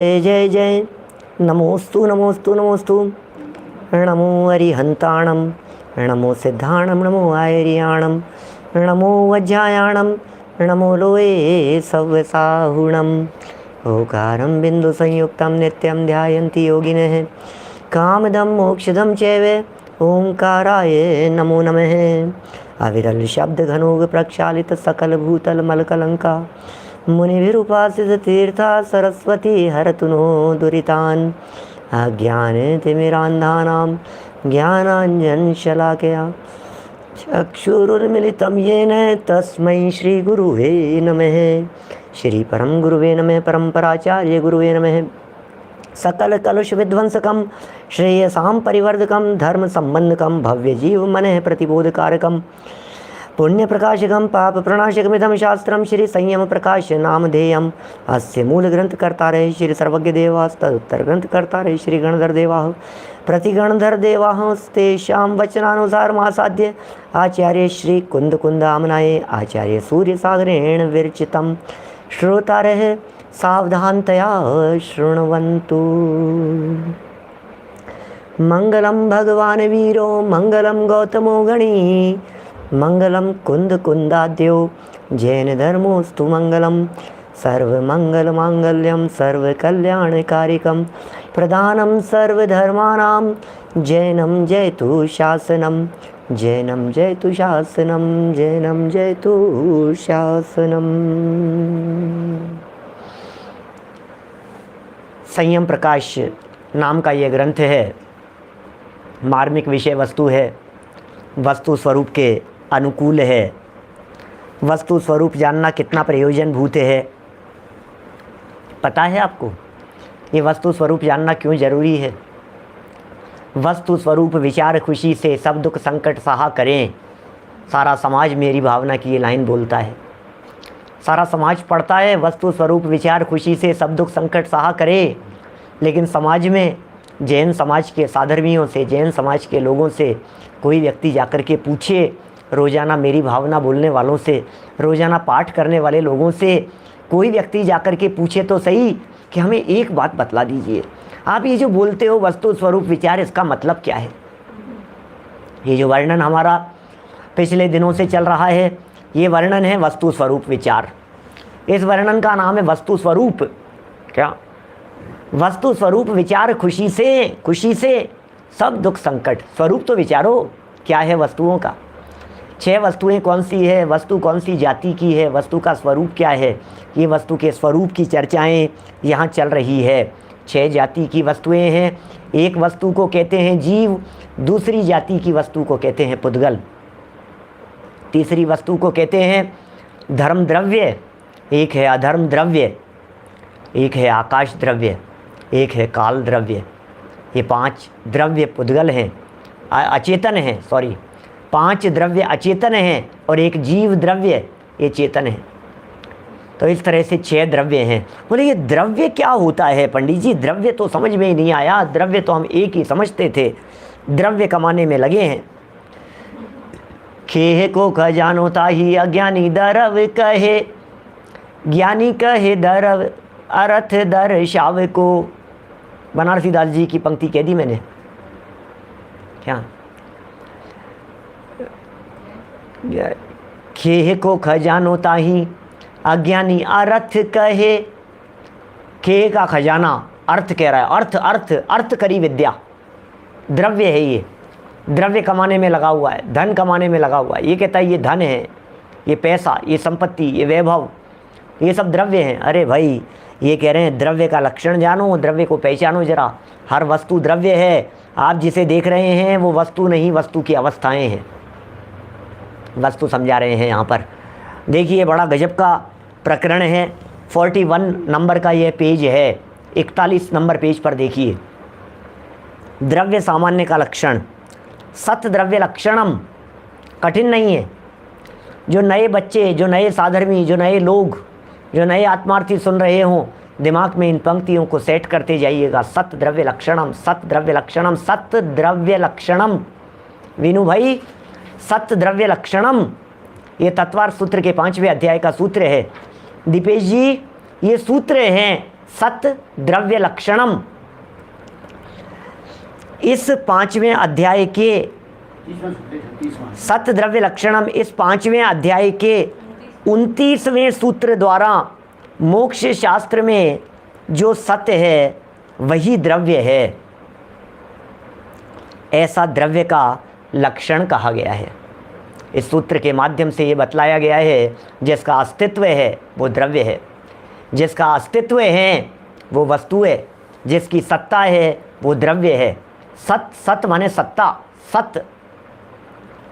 जय जय जय नमोस्तु नमोस्तु नमोस्तु। नमो अरिहंताणं नमो सिद्धाणं नमो आयर्याणं नमो वज्रायाणं नमो लोये सव्यसाहुणम्। ओकारं बिन्दुसंयुक्तं नित्यं ध्यायन्ति योगिनः कामदं मोक्षदं चैव ओंकाराय नमो नमः। अविरल शब्द घनोग प्रक्षालित सकल भूतल मलकलंका मुनिभिरुपासित तीर्था सरस्वती हरतु नो दुरितान्। अज्ञानतिमिरान्धानां ज्ञानाञ्जनशलाकया चक्षुरुन्मिलितं येन तस्मै श्रीगुरुवे नमः। श्री परम गुरुवे नमः। परम्पराचार्य गुरुवे नमः। सकल कलुष विध्वंसकं श्रेयसां परिवर्धकं धर्म संबंधकं भव्य जीव मनः प्रतिबोधकारकं पुण्य प्रकाशकं पाप प्रणाशकमिदं शास्त्रं श्री संयम प्रकाश नामधेयम्। अस्य मूल ग्रंथ कर्तारः श्री सर्वज्ञ देवाः तदुत्तर ग्रंथ कर्तारः श्री गणधर देवाः प्रतिगणधर देवाः तेषां वचनानुसारमासाद्य आचार्य श्री कुंद कुंदामनाय आचार्य सूर्य सागरेण विरचितं श्रोतारः सावधानतया शृण्वन्तु। मंगलम भगवान वीरो मंगलम गौतमो गणी मंगलम कुंद कुंदाद्यो जैन धर्मोस्तु मंगलम। सर्वमंगल मांगल्यम सर्वकल्याणकारिकं प्रधानम सर्वधर्माणां जैनम जयतु शासनम जैनम जयतु शासनम जैनम जयतु शासनम। संयम प्रकाश नाम का ये ग्रंथ है। मार्मिक विषय वस्तु है, वस्तु स्वरूप के अनुकूल है। वस्तु स्वरूप जानना कितना प्रयोजन भूत है, पता है आपको? ये वस्तु स्वरूप जानना क्यों जरूरी है? वस्तु स्वरूप विचार खुशी से सब दुख संकट सहा करें। सारा समाज मेरी भावना की ये लाइन बोलता है। सारा समाज पढ़ता है वस्तु स्वरूप विचार खुशी से सब दुख संकट सहा करे, लेकिन समाज में जैन समाज के साधर्मियों से, जैन समाज के लोगों से कोई व्यक्ति जाकर के पूछे, रोज़ाना मेरी भावना बोलने वालों से, रोज़ाना पाठ करने वाले लोगों से कोई व्यक्ति जाकर के पूछे तो सही कि हमें एक बात बतला दीजिए, आप ये जो बोलते हो वस्तु स्वरूप विचार, इसका मतलब क्या है? ये जो वर्णन हमारा पिछले दिनों से चल रहा है, ये वर्णन है वस्तु स्वरूप विचार। इस वर्णन का नाम है वस्तु स्वरूप। क्या? वस्तु स्वरूप विचार खुशी से सब दुख संकट। स्वरूप तो विचारो क्या है वस्तुओं का। 6 वस्तुएं कौन सी है, वस्तु कौन सी जाति की है, वस्तु का स्वरूप क्या है, ये वस्तु के स्वरूप की चर्चाएं यहाँ चल रही है। 6 जाति की वस्तुएं हैं। एक वस्तु को कहते हैं जीव, दूसरी जाति की वस्तु को कहते हैं पुद्गल, तीसरी वस्तु को कहते हैं धर्म द्रव्य, एक है अधर्म द्रव्य, एक है आकाश द्रव्य, एक है काल द्रव्य। ये 5 द्रव्य पुद्गल हैं, अचेतन हैं, 5 द्रव्य अचेतन हैं और एक जीव द्रव्य ये चेतन है। तो इस तरह से 6 द्रव्य हैं। बोले ये द्रव्य क्या होता है पंडित जी? द्रव्य तो समझ में ही नहीं आया। द्रव्य तो हम एक ही समझते थे, द्रव्य कमाने में लगे हैं। खेह को खजानो ताही अज्ञानी दरव कहे, ज्ञानी कहे दरव अर्थ दर्शाव को। बनारसी दास जी की पंक्ति कह दी मैंने क्या? खेह को खजानो ताही अज्ञानी अर्थ कहे। खेह का खजाना अर्थ कह रहा है, अर्थ करी विद्या। द्रव्य है, ये द्रव्य कमाने में लगा हुआ है, धन कमाने में लगा हुआ है। ये कहता है ये धन है, ये पैसा, ये संपत्ति, ये वैभव, ये सब द्रव्य हैं। अरे भाई, ये कह रहे हैं द्रव्य का लक्षण जानो, द्रव्य को पहचानो जरा। हर वस्तु द्रव्य है। आप जिसे देख रहे हैं वो वस्तु नहीं, वस्तु की अवस्थाएं हैं। वस्तु समझा रहे हैं यहाँ पर। देखिए बड़ा गजब का प्रकरण है। 41 नंबर का ये पेज है, 41 नंबर पेज पर देखिए। द्रव्य सामान्य का लक्षण, सत द्रव्य लक्षणम। कठिन नहीं है। जो नए बच्चे, जो नए साधर्मी, जो नए लोग, जो नए आत्मार्थी सुन रहे हों, दिमाग में इन पंक्तियों को सेट करते जाइएगा। सत द्रव्य लक्षणम, सत द्रव्य लक्षणम, सत द्रव्य लक्षणम। वीनू भाई, सत द्रव्य लक्षणम, ये तत्वार सूत्र के 5वें अध्याय का सूत्र है। दीपेश जी, ये सूत्र हैं सत द्रव्य लक्षणम। इस 5वें अध्याय के सत द्रव्य लक्षणम, इस 5वें अध्याय के 29वें सूत्र द्वारा मोक्ष शास्त्र में जो सत्य है वही द्रव्य है, ऐसा द्रव्य का लक्षण कहा गया है। इस सूत्र के माध्यम से ये बतलाया गया है जिसका अस्तित्व है वो द्रव्य है, जिसका अस्तित्व है वो वस्तु है, जिसकी सत्ता है वो द्रव्य है। सत, सत माने सत्ता, सत,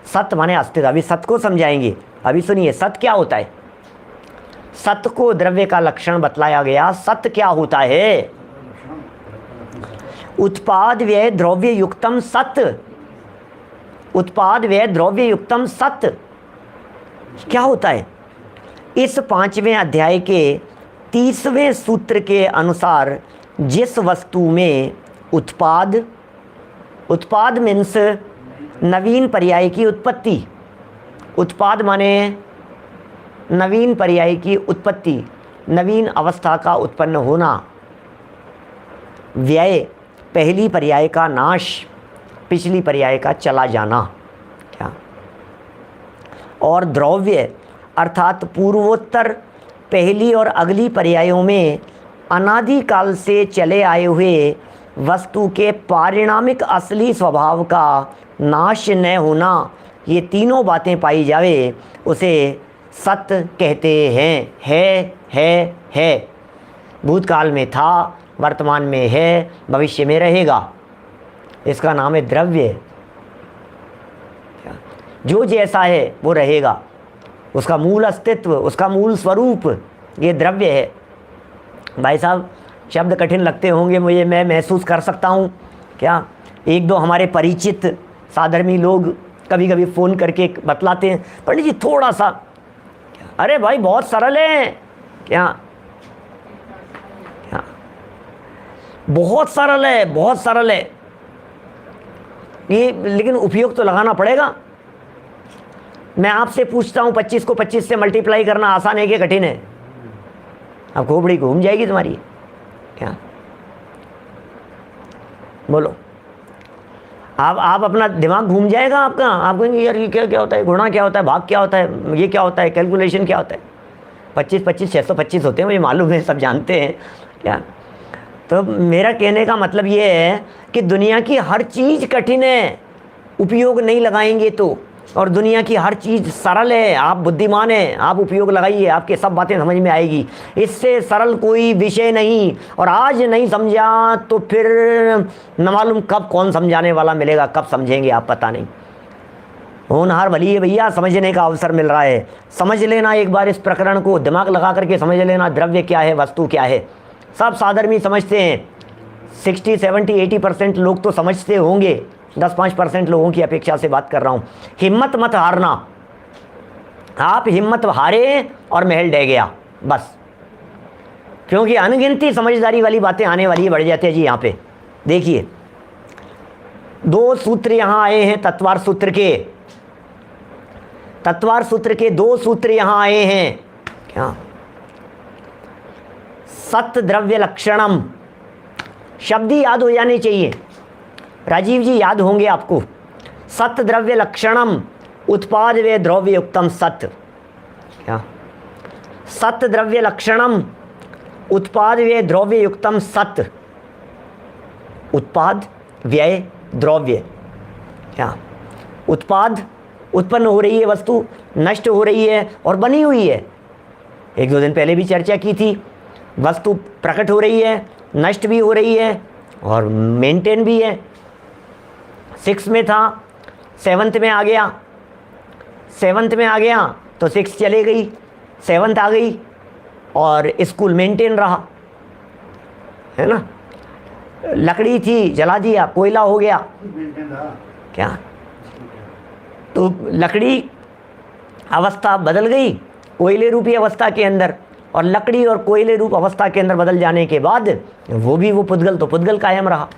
सत माने अस्तित्व। अभी सत को समझाएंगे। अभी सुनिए सत क्या होता है। सत को द्रव्य का लक्षण बतलाया गया। सत क्या होता है? उत्पाद व्यय द्रव्य युक्तम सत, उत्पाद व्यय द्रव्य युक्तम सत क्या होता है? इस 5वें अध्याय के 30वें सूत्र के अनुसार जिस वस्तु में उत्पाद, उत्पाद मीन्स नवीन पर्याय की उत्पत्ति, उत्पाद माने नवीन पर्याय की उत्पत्ति, नवीन अवस्था का उत्पन्न होना, व्यय पहली पर्याय का नाश, पिछली पर्याय का चला जाना, क्या, और द्रव्य अर्थात पूर्वोत्तर पहली और अगली पर्यायों में अनादिकाल से चले आए हुए वस्तु के पारिणामिक असली स्वभाव का नाश न होना, ये तीनों बातें पाई जावे उसे सत कहते हैं। है, भूतकाल में था, वर्तमान में है, भविष्य में रहेगा, इसका नाम है द्रव्य। जो जैसा है वो रहेगा, उसका मूल अस्तित्व, उसका मूल स्वरूप ये द्रव्य है। भाई साहब शब्द कठिन लगते होंगे मुझे, मैं महसूस कर सकता हूँ। क्या एक दो हमारे परिचित साधर्मी लोग कभी कभी फ़ोन करके बतलाते हैं, पंडित जी थोड़ा सा, अरे भाई बहुत सरल है, क्या क्या बहुत सरल है, बहुत सरल है ये, लेकिन उपयोग तो लगाना पड़ेगा। मैं आपसे पूछता हूँ 25 को 25 से मल्टीप्लाई करना आसान है कि कठिन है? अब खोपड़ी घूम जाएगी तुम्हारी, क्या बोलो? आप अपना दिमाग घूम जाएगा आपका। आप कहेंगे यार ये क्या होता है, गुणा क्या होता है, भाग क्या होता है, ये क्या होता है, कैलकुलेशन क्या होता है। 25 625 होते हैं, मुझे मालूम है, सब जानते हैं। क्या तो मेरा कहने का मतलब ये है कि दुनिया की हर चीज़ कठिन है उपयोग नहीं लगाएंगे तो, और दुनिया की हर चीज़ सरल है। आप बुद्धिमान हैं, आप उपयोग लगाइए, आपके सब बातें समझ में आएगी। इससे सरल कोई विषय नहीं, और आज नहीं समझा तो फिर न मालूम कब कौन समझाने वाला मिलेगा, कब समझेंगे आप, पता नहीं। होनहार भली है भैया, समझने का अवसर मिल रहा है। समझ लेना एक बार इस प्रकरण को, दिमाग लगा करके समझ लेना, द्रव्य क्या है, वस्तु क्या है। सब साधर्मी समझते हैं, 60 70 80% लोग तो समझते होंगे, 10-5% लोगों की अपेक्षा से बात कर रहा हूँ। हिम्मत मत हारना, आप हिम्मत हारे और महल ढह गया बस, क्योंकि अनगिनती समझदारी वाली बातें आने वाली बढ़ जाती है जी। यहाँ पे देखिए 2 सूत्र यहाँ आए हैं, तत्वार सूत्र के, तत्वार सूत्र के 2 सूत्र यहाँ आए हैं। क्या? सत द्रव्य लक्षणम, शब्द ही याद हो जाने चाहिए, राजीव जी याद होंगे आपको। सत द्रव्य लक्षणम उत्पाद व द्रव्य युक्तम सत। क्या? सत द्रव्य लक्षणम उत्पाद व द्रव्य युक्तम सत। उत्पाद व्यय द्रव्य, क्या उत्पाद उत्पन्न हो रही है वस्तु, नष्ट हो रही है और बनी हुई है। 1-2 दिन पहले भी चर्चा की थी, वस्तु प्रकट हो रही है, नष्ट भी हो रही है और मेंटेन भी है। 6 में था, 7th में आ गया, 7th में आ गया तो 6 चले गई, 7th आ गई और स्कूल मेंटेन रहा, है ना। लकड़ी थी जला दिया, कोयला हो गया, क्या तो लकड़ी अवस्था बदल गई कोयले रूपी अवस्था के अंदर, और लकड़ी और कोयले रूप अवस्था के अंदर बदल जाने के बाद वो पुद्गल तो पुद्गल कायम रहा।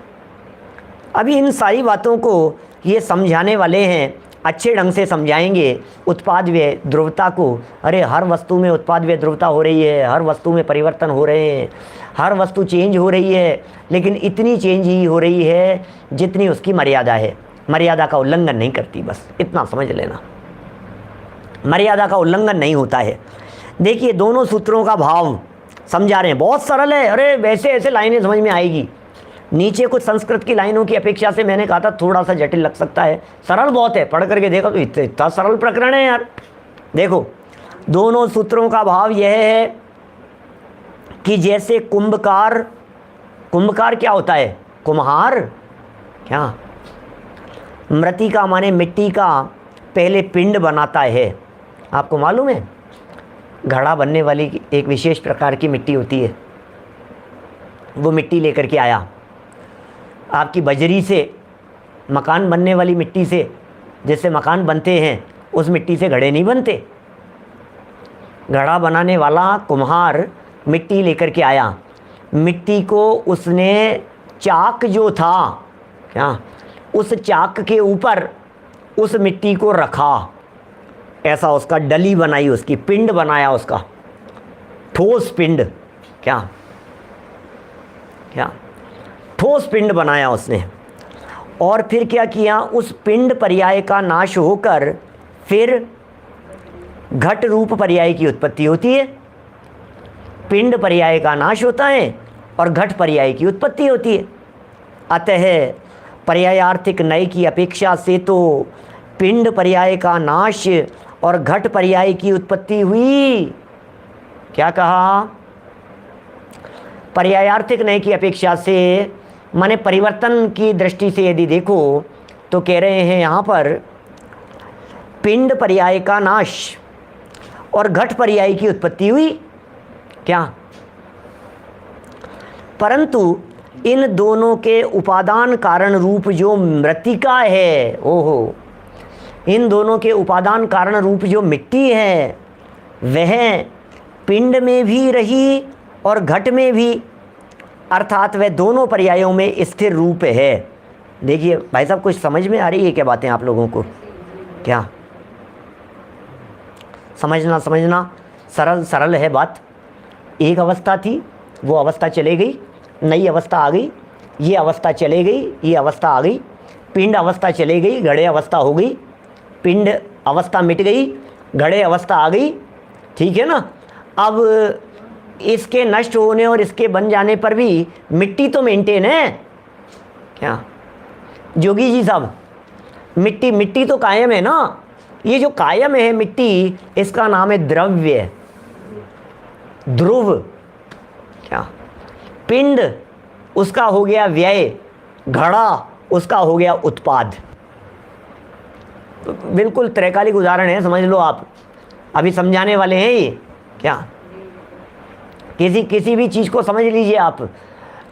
अभी इन सारी बातों को ये समझाने वाले हैं अच्छे ढंग से समझाएंगे उत्पाद व्यय ध्रुवता को। अरे हर वस्तु में उत्पाद व्यय ध्रुवता हो रही है, हर वस्तु में परिवर्तन हो रहे हैं, हर वस्तु चेंज हो रही है, लेकिन इतनी चेंज ही हो रही है जितनी उसकी मर्यादा है। मर्यादा का उल्लंघन नहीं करती, बस इतना समझ लेना, मर्यादा का उल्लंघन नहीं होता है। देखिए दोनों सूत्रों का भाव समझा रहे हैं, बहुत सरल है। अरे वैसे ऐसे लाइनें समझ में आएगी। नीचे कुछ संस्कृत की लाइनों की अपेक्षा से मैंने कहा था थोड़ा सा जटिल लग सकता है, सरल बहुत है। पढ़ करके देखो तो इतना सरल प्रकरण है यार। देखो दोनों सूत्रों का भाव यह है कि जैसे कुंभकार, कुंभकार क्या होता है? कुम्हार। क्या? मृतिका माने मिट्टी का पहले पिंड बनाता है। आपको मालूम है घड़ा बनने वाली एक विशेष प्रकार की मिट्टी होती है, वो मिट्टी लेकर के आया। आपकी बजरी से, मकान बनने वाली मिट्टी से जैसे मकान बनते हैं, उस मिट्टी से घड़े नहीं बनते। घड़ा बनाने वाला कुम्हार मिट्टी लेकर के आया, मिट्टी को उसने चाक जो था, क्या, उस चाक के ऊपर उस मिट्टी को रखा, ऐसा उसका डली बनाई, उसकी पिंड बनाया, उसका ठोस पिंड। क्या क्या ठोस पिंड बनाया उसने। और फिर क्या किया, उस पिंड पर्याय का नाश होकर फिर घट रूप पर्याय की उत्पत्ति होती है। पिंड पर्याय का नाश होता है और घट पर्याय की उत्पत्ति होती है। अतः पर्यायार्थिक नय की अपेक्षा से तो पिंड पर्याय का नाश और घट पर्याय की उत्पत्ति हुई। क्या कहा? पर्यायार्थिक नय की अपेक्षा से माने परिवर्तन की दृष्टि से यदि देखो तो कह रहे हैं यहाँ पर पिंड पर्याय का नाश और घट पर्याय की उत्पत्ति हुई। क्या? परंतु इन दोनों के उपादान कारण रूप जो मृतिका है, ओहो, इन दोनों के उपादान कारण रूप जो मिट्टी है वह पिंड में भी रही और घट में भी, अर्थात वह दोनों पर्यायों में स्थिर रूप है। देखिए भाई साहब कुछ समझ में आ रही है क्या बातें आप लोगों को? क्या समझना सरल सरल है बात। एक अवस्था थी, वो अवस्था चले गई, नई अवस्था आ गई, ये अवस्था चले गई, ये अवस्था आ गई, पिंड अवस्था चले गई, घड़े अवस्था हो गई, पिंड अवस्था मिट गई, घड़े अवस्था आ गई। ठीक है ना? अब इसके नष्ट होने और इसके बन जाने पर भी मिट्टी तो मेंटेन है। क्या जोगी जी साहब, मिट्टी तो कायम है ना। ये जो कायम है मिट्टी, इसका नाम है द्रव्य, ध्रुव। क्या? पिंड उसका हो गया व्यय, घड़ा उसका हो गया उत्पाद। बिल्कुल त्रैकालिक उदाहरण है, समझ लो आप, अभी समझाने वाले हैं ये। क्या किसी भी चीज़ को समझ लीजिए आप।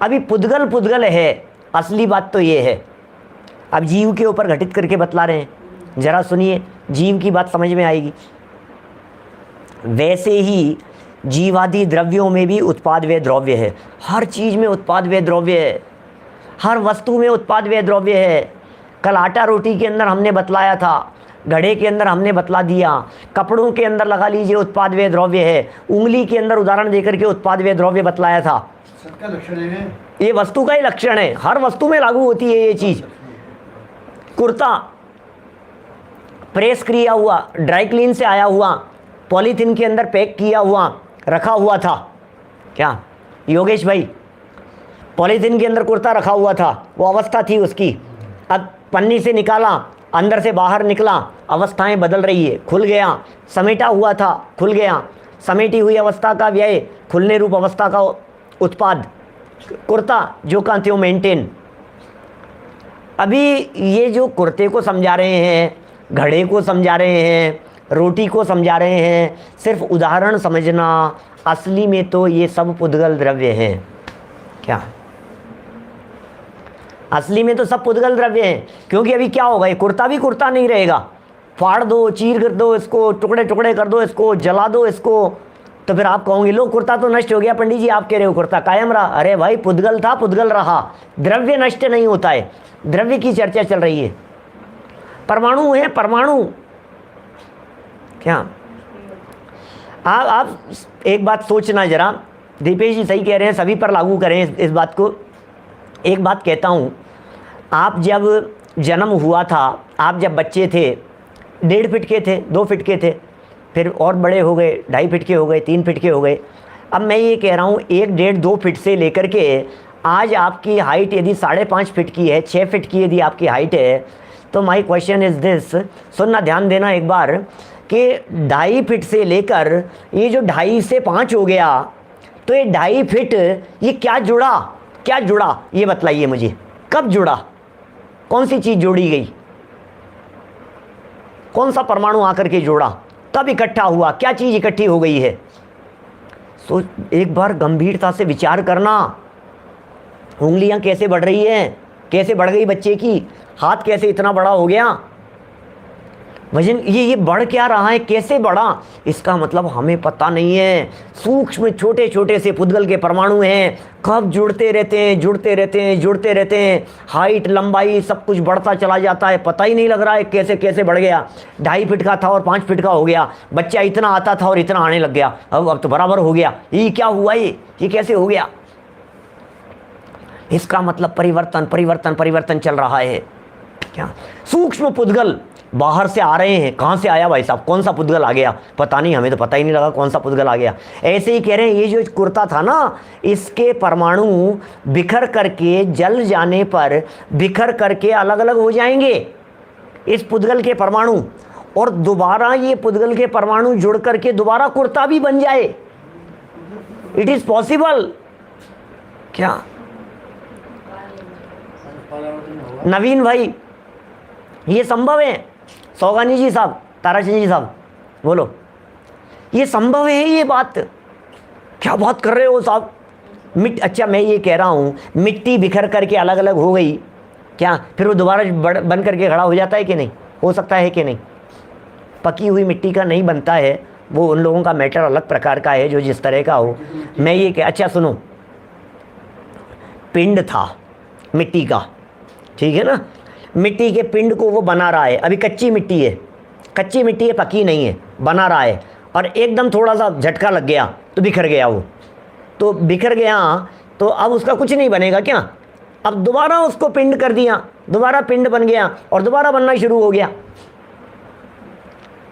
अभी पुद्गल है, असली बात तो ये है। अब जीव के ऊपर घटित करके बतला रहे हैं, जरा सुनिए, जीव की बात समझ में आएगी। वैसे ही जीवादि द्रव्यों में भी उत्पाद व्यय द्रव्य है। हर चीज़ में उत्पाद व्यय द्रव्य है, हर वस्तु में उत्पाद व्यय द्रव्य है। कल आटा रोटी के अंदर हमने बतलाया था, घड़े के अंदर हमने बतला दिया, कपड़ों के अंदर लगा लीजिए उत्पाद व्यय द्रव्य है, उंगली के अंदर उदाहरण देकर के उत्पाद व्यय द्रव्य बतलाया था। सबका लक्षण है, ये वस्तु का ही लक्षण है, हर वस्तु में लागू होती है ये चीज़। कुर्ता प्रेस किया हुआ, ड्राई क्लीन से आया हुआ, पॉलीथीन के अंदर पैक किया हुआ रखा हुआ था। क्या योगेश भाई? पॉलीथीन के अंदर कुर्ता रखा हुआ था, वो अवस्था थी उसकी। अब पन्नी से निकाला, अंदर से बाहर निकला, अवस्थाएं बदल रही है, खुल गया, समेटा हुआ था, खुल गया, समेटी हुई अवस्था का व्यय, खुलने रूप अवस्था का उत्पाद, कुर्ता जो का त्यों मेंटेन। अभी ये जो कुर्ते को समझा रहे हैं, घड़े को समझा रहे हैं, रोटी को समझा रहे हैं, सिर्फ उदाहरण समझना, असली में तो ये सब पुद्गल द्रव्य हैं। क्या असली में तो सब पुद्गल द्रव्य हैं? क्योंकि अभी क्या होगा, ये कुर्ता भी कुर्ता नहीं रहेगा। फाड़ दो, चीर कर दो इसको, टुकड़े टुकड़े कर दो इसको, जला दो इसको, तो फिर आप कहोगे लो कुर्ता तो नष्ट हो गया। पंडित जी आप कह रहे हो कुर्ता कायम रहा। अरे भाई पुद्गल था, पुद्गल रहा, द्रव्य नष्ट नहीं होता है, द्रव्य की चर्चा चल रही है। परमाणु है, परमाणु। क्या आप एक बात सोचना जरा, दीपेश जी सही कह रहे हैं, सभी पर लागू करें इस बात को। एक बात कहता हूँ, आप जब जन्म हुआ था, आप जब बच्चे थे 1.5 फीट के थे, 2 फीट के थे, फिर और बड़े हो गए, 2.5 फीट के हो गए, 3 फीट के हो गए। अब मैं ये कह रहा हूँ 1, 1.5, 2 फीट से लेकर के आज आपकी हाइट यदि 5.5 फीट की है, 6 फीट की यदि आपकी हाइट है, तो माई क्वेश्चन इज़ दिस, सुनना, ध्यान देना एक बार, कि 2.5 फीट से लेकर ये जो 2.5 से 5 हो गया, तो ये 2.5 फीट ये क्या जुड़ा, क्या जुड़ा, ये बतलाइए मुझे, कब जुड़ा, कौन सी चीज़ जोड़ी गई, कौन सा परमाणु आकर के जोड़ा, कब इकट्ठा हुआ, क्या चीज़ इकट्ठी हो गई है। तो एक बार गंभीरता से विचार करना, उंगलियां कैसे बढ़ रही हैं, कैसे बढ़ गई बच्चे की, हाथ कैसे इतना बड़ा हो गया, वजन ये बढ़ क्या रहा है, कैसे बढ़ा, इसका मतलब हमें पता नहीं है। सूक्ष्म छोटे छोटे से पुद्गल के परमाणु हैं, कब जुड़ते रहते हैं, जुड़ते रहते हैं, जुड़ते रहते हैं, हाइट लंबाई सब कुछ बढ़ता चला जाता है, पता ही नहीं लग रहा है कैसे कैसे बढ़ गया। 2.5 फीट का था और 5 फीट का हो गया, बच्चा इतना आता था और इतना आने लग गया, अब तो बराबर हो गया। ये क्या हुआ, ये कैसे हो गया। इसका मतलब परिवर्तन परिवर्तन परिवर्तन चल रहा है। क्या सूक्ष्म पुद्गल बाहर से आ रहे हैं, कहाँ से आया भाई साहब, कौन सा पुद्गल आ गया, पता नहीं, हमें तो पता ही नहीं लगा कौन सा पुद्गल आ गया। ऐसे ही कह रहे हैं, ये जो कुर्ता था ना, इसके परमाणु बिखर करके जल जाने पर बिखर करके अलग अलग हो जाएंगे इस पुद्गल के परमाणु, और दोबारा ये पुद्गल के परमाणु जुड़ करके दोबारा कुर्ता भी बन जाए। It is possible. क्या नवीन भाई, ये संभव है। सौगानी जी साहब, ताराचंद जी साहब, बोलो, ये संभव है ये बात। क्या बात कर रहे हो साहब। अच्छा मैं ये कह रहा हूँ, मिट्टी बिखर करके अलग अलग हो गई, क्या फिर वो दोबारा बन करके खड़ा हो जाता है कि नहीं, हो सकता है कि नहीं। पकी हुई मिट्टी का नहीं बनता है, वो उन लोगों का मैटर अलग प्रकार का है जो जिस तरह का हो। मैं ये कह, अच्छा सुनो, पिंड था मिट्टी का, ठीक है ना, मिट्टी के पिंड को वो बना रहा है, अभी कच्ची मिट्टी है, कच्ची मिट्टी है, पकी नहीं है, बना रहा है, और एकदम थोड़ा सा झटका लग गया तो बिखर गया वो, तो बिखर गया तो अब उसका कुछ नहीं बनेगा क्या। अब दोबारा उसको पिंड कर दिया, दोबारा पिंड बन गया और दोबारा बनना शुरू हो गया।